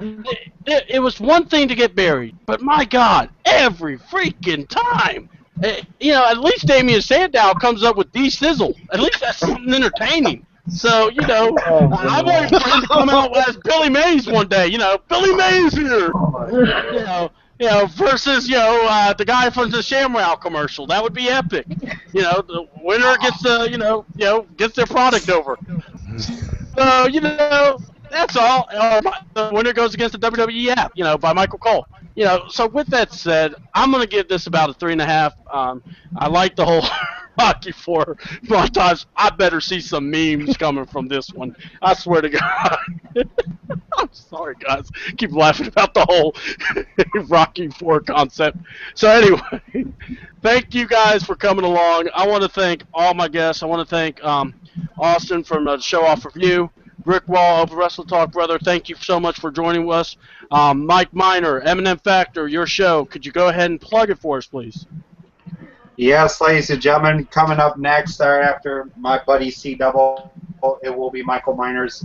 it was one thing to get buried. But my God, every freaking time. At least Damian Sandow comes up with D-Sizzle. At least that's something entertaining. So, I'm waiting for him to come out as Billy Mays one day. Billy Mays here. Versus, the guy from the ShamWow commercial. That would be epic. The winner gets gets their product over. So, that's all. The winner goes against the WWE app, by Michael Cole. So with that said, I'm going to give this about a 3.5. I like the whole Rocky IV montage. I better see some memes coming from this one. I swear to God. I'm sorry, guys. Keep laughing about the whole Rocky IV concept. So anyway, thank you guys for coming along. I want to thank all my guests. I want to thank Austin from the Show Off Review. Rick Wall of Wrestle Talk, brother, thank you so much for joining us. Mike Miner, M&M Factor, your show. Could you go ahead and plug it for us, please? Yes, ladies and gentlemen, coming up next, after my buddy C-Double, it will be Michael Miner's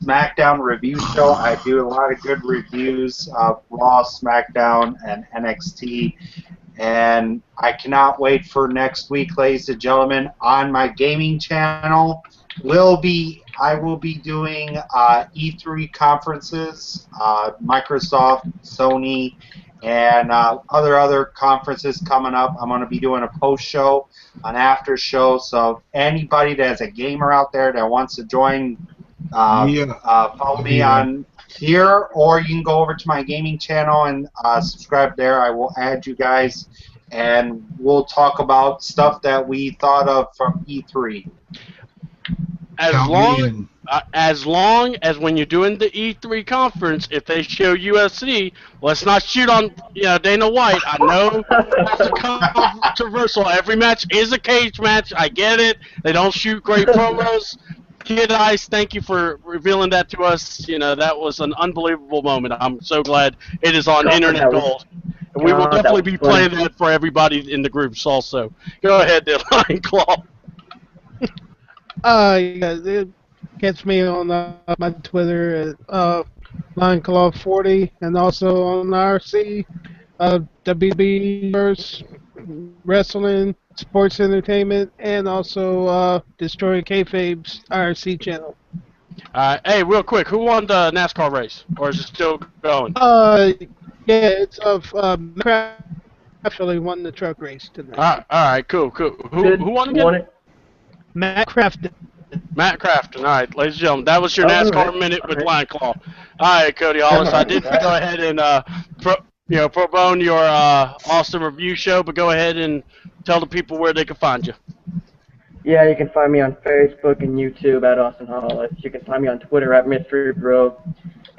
SmackDown review show. I do a lot of good reviews of Raw, SmackDown, and NXT. And I cannot wait for next week, ladies and gentlemen, on my gaming channel. I will be doing E3 conferences, Microsoft, Sony, and other conferences coming up. I'm going to be doing a post-show, an after-show, so anybody that has a gamer out there that wants to join, follow me on here, or you can go over to my gaming channel and subscribe there. I will add you guys and we'll talk about stuff that we thought of from E3. Count me in. As long as when you're doing the E3 conference, if they show UFC, let's not shoot on Dana White. I know that's controversial. Every match is a cage match. I get it. They don't shoot great promos. Kid Ice, thank you for revealing that to us. That was an unbelievable moment. I'm so glad it is on Internet Gold. And we will definitely be playing that for everybody in the groups also. Go ahead, there, Lion Claw. Yeah, catch me on my Twitter at LionClaw40 and also on RC, WB Wrestling, Sports Entertainment, and also Destroying Kayfabe's RC channel. Hey, real quick, who won the NASCAR race? Or is it still going? Yeah, it's Craft actually won the truck race tonight. All right, cool. Who won again? Matt Crafton. Matt Crafton. All right, ladies and gentlemen, that was your NASCAR minute with Lion Claw. All right, Cody Hollis, I did go ahead and pro-bone your awesome review show, but go ahead and tell the people where they can find you. Yeah, you can find me on Facebook and YouTube at Austin Hollis. You can find me on Twitter at Mystery Bro.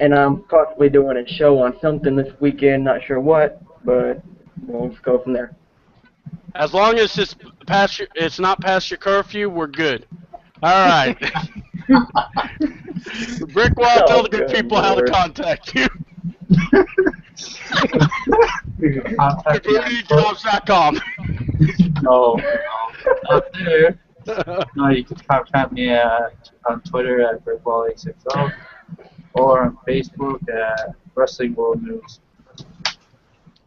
And I'm possibly doing a show on something this weekend, not sure what, but we'll just go from there. As long as it's not past your curfew, we're good. All right. Brick Wall, tell the good people how to contact you. CommunityJobs.com. No. Up there. No, you can contact me on Twitter at BrickWall860 or on Facebook at Wrestling World News.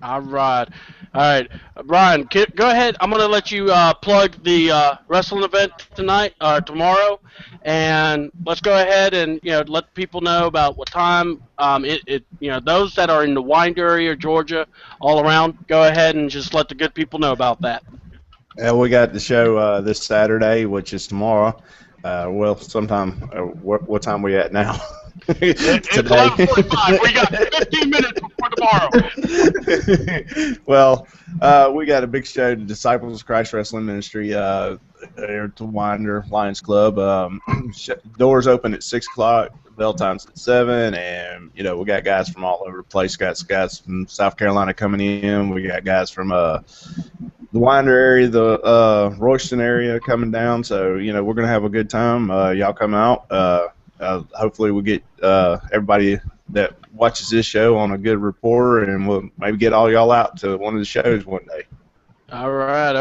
All right. Brian, go ahead. I'm going to let you plug the wrestling event tonight or tomorrow, and let's go ahead and let people know about what time. Those that are in the Winder area, Georgia, all around, go ahead and just let the good people know about that. Yeah, we got the show this Saturday, which is tomorrow. Sometime. What time we at now? It's 11:45. We got 15 minutes before tomorrow. Well, we got a big show, the Disciples of Christ Wrestling Ministry, there at the Winder Lions Club. Doors open at 6 o'clock. Bell time's at 7, and we got guys from all over the place. Got guys from South Carolina coming in. We got guys from the Winder area, the Royston area coming down. So we're gonna have a good time. Y'all come out. Hopefully we get everybody that watches this show on a good rapport, and we'll maybe get all y'all out to one of the shows one day. All right.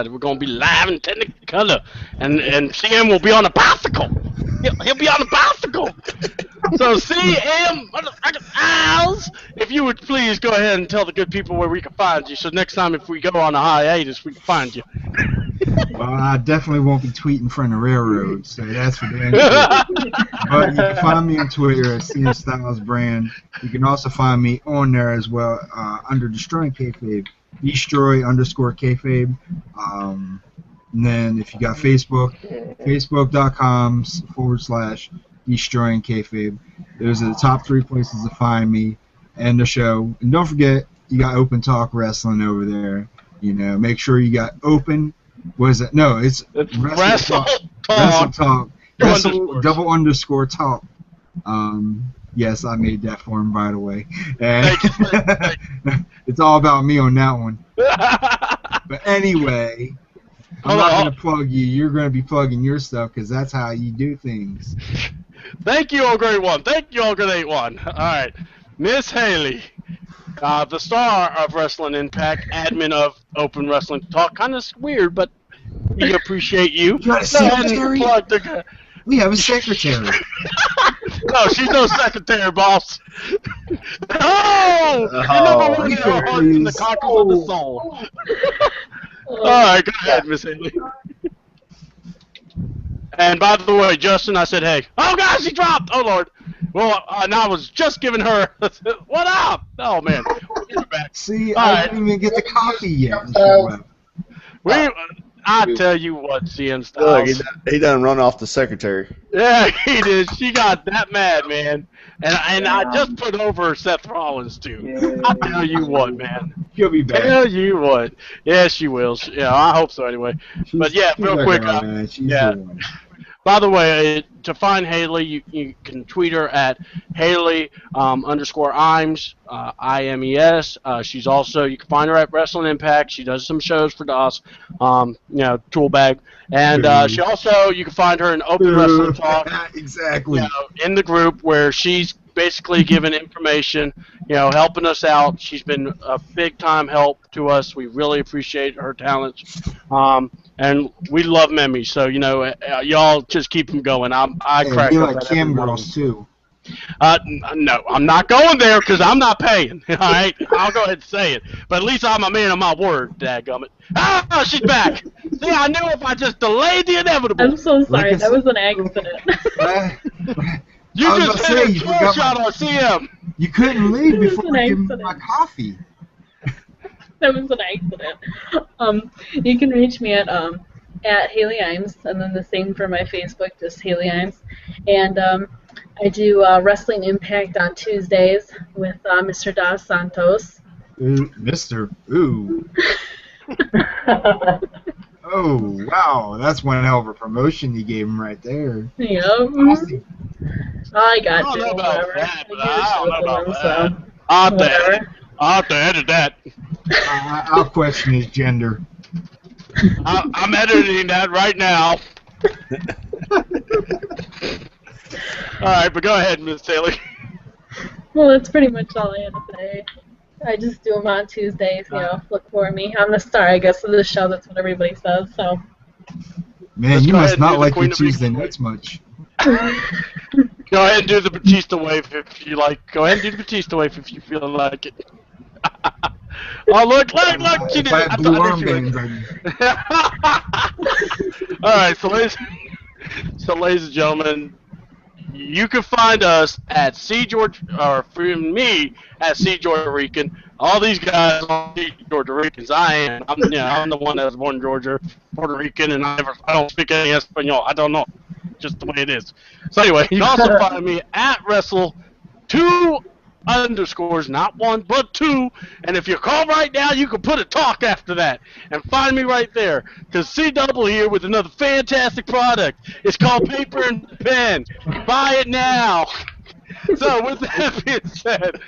We're gonna be live in Technicolor, and CM will be on a bicycle. He'll be on a bicycle. So CM, Isles, if you would please go ahead and tell the good people where we can find you. So next time if we go on a hiatus, we can find you. Well, I definitely won't be tweeting from the railroad, so that's for damn sure. But you can find me on Twitter at CM Styles Brand. You can also find me on there as well under Destroying Kayfabe, Destroy_Kayfabe. And then if you got Facebook, Facebook.com/Destroying Kayfabe. Those are the top 3 places to find me and the show. And don't forget, you got Open Talk Wrestling over there. Make sure you got open. What is it? No, it's Wrestle Talk. Wrestle _talk. Yes, I made that for him, by the way. And it's all about me on that one. But anyway, I'm not going to plug you. You're going to be plugging your stuff because that's how you do things. Thank you, all great one. Thank you, all great one. All right, Miss Haley, the star of Wrestling Impact, admin of Open Wrestling Talk. Kind of weird, but we appreciate you. You got a secretary? We have a secretary. No, she's no secretary, boss. Oh! You're never winning our hearts in the cockles of the soul. All right, go ahead, Miss Haley. And by the way, Justin, I said, hey. Oh, gosh, he dropped. Oh, Lord. Well, and I was just giving her, what up? Oh, man. We're back. See, I didn't even get the coffee yet. I tell you what, CM Styles. Look, he done run off the secretary. Yeah, he did. She got that mad, man. And I just put over Seth Rollins, too. I tell you what, man. She'll be back. Tell you what. Yeah, she will. Yeah, I hope so anyway. But yeah, she's real like, quick. "Oh, man, she's yeah. the one." By the way, to find Haley, you can tweet her at Haley _Imes, IMES. She's also, you can find her at Wrestling Impact. She does some shows for DOS, Tool Bag. And she also, you can find her in Open Wrestling Talk. Exactly. In the group where she's basically giving information, helping us out. She's been a big time help to us. We really appreciate her talents. And we love Memi, so y'all just keep them going. I crack we up like at every cam one of girls them. too. No, I'm not going there because I'm not paying. All right, I'll go ahead and say it. But at least I'm a man of my word, dadgummit. Ah, she's back. See, I knew if I just delayed the inevitable. I'm so sorry. Like I That was an accident. You I was just gonna hit say, a you kill forgot shot on CM. You couldn't leave It was before an I give me accident. my coffee. That was an accident. You can reach me at Haley Imes, and then the same for my Facebook, just Haley Imes. And I do Wrestling Impact on Tuesdays with Mr. Dos Santos. Ooh, Mister. Ooh. Oh, wow. That's one hell of a promotion you gave him right there. Yep. Awesome. I got I don't know about whatever. that, but I do I don't know shows about with him, that. so I'll have to edit that. I'll question his gender. I'm editing that right now. All right, but go ahead, Miss Taylor. Well, that's pretty much all I had to say. I just do them on Tuesdays, look for me. I'm the star, I guess, of the show. That's what everybody says, so. Man, Let's you go must ahead and do not the like Queen your of Tuesday England. nights much. Go ahead and do the Batista wave if you like. Go ahead and do the Batista wave if you feel like it. Oh, look, she If did I it. had blue I knew she would. armbands, All right, so ladies and gentlemen, you can find us at C George, or for me at C Georgia Rican. All these guys are Georgia Ricans. I'm the one that was born in Georgia, Puerto Rican, and I don't speak any Espanol. I don't know, just the way it is. So anyway, you can also find me at Wrestle2 _ not 1 but 2, and if you call right now you can put a talk after that and find me right there, because C-Double here with another fantastic product. It's called Paper and Pen. Buy it now. So with that being said,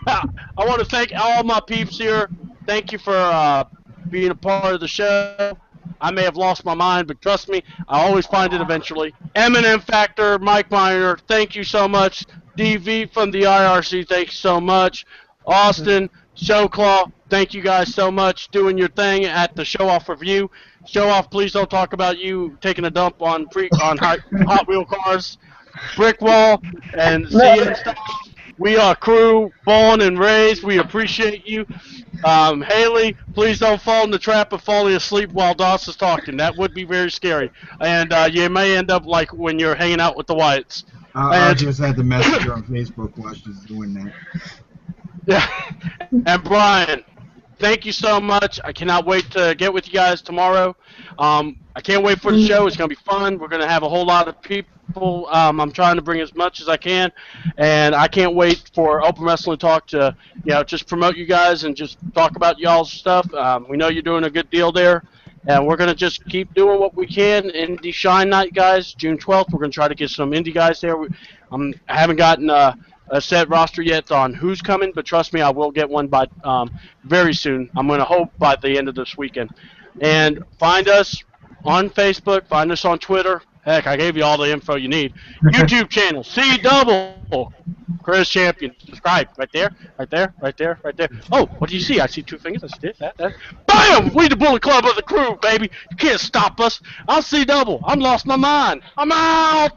I want to thank all my peeps here. Thank you for being a part of the show. I may have lost my mind, but trust me, I always find it eventually. M&M Factor, Mike Miner, thank you so much. DV from the IRC, thank you so much. Austin, Showclaw, thank you guys so much doing your thing at the Show Off review. Show Off, please don't talk about you taking a dump on Hot Wheel cars. Brick Wall and CN Stuff. We are crew, born and raised. We appreciate you. Haley, please don't fall in the trap of falling asleep while Doss is talking. That would be very scary. And you may end up like when you're hanging out with the Wyatts. I just had the message on Facebook while she's doing that. Yeah. And Brian, thank you so much. I cannot wait to get with you guys tomorrow. I can't wait for the show. It's going to be fun. We're going to have a whole lot of people. I'm trying to bring as much as I can, and I can't wait for Open Wrestling Talk to, just promote you guys and just talk about y'all's stuff. We know you're doing a good deal there, and we're going to just keep doing what we can. Indie Shine Night, guys, June 12th. We're going to try to get some indie guys there. I haven't gotten a set roster yet on who's coming, but trust me, I will get one by very soon. I'm going to hope by the end of this weekend. And find us on Facebook, find us on Twitter. Heck, I gave you all the info you need. YouTube channel, C-Double, Chris Champion. Subscribe right there, right there, right there, right there. Oh, what do you see? I see 2 fingers. I see this, that. Bam! We the Bullet Club of the crew, baby. You can't stop us. I'm C-Double. I'm lost my mind. I'm out.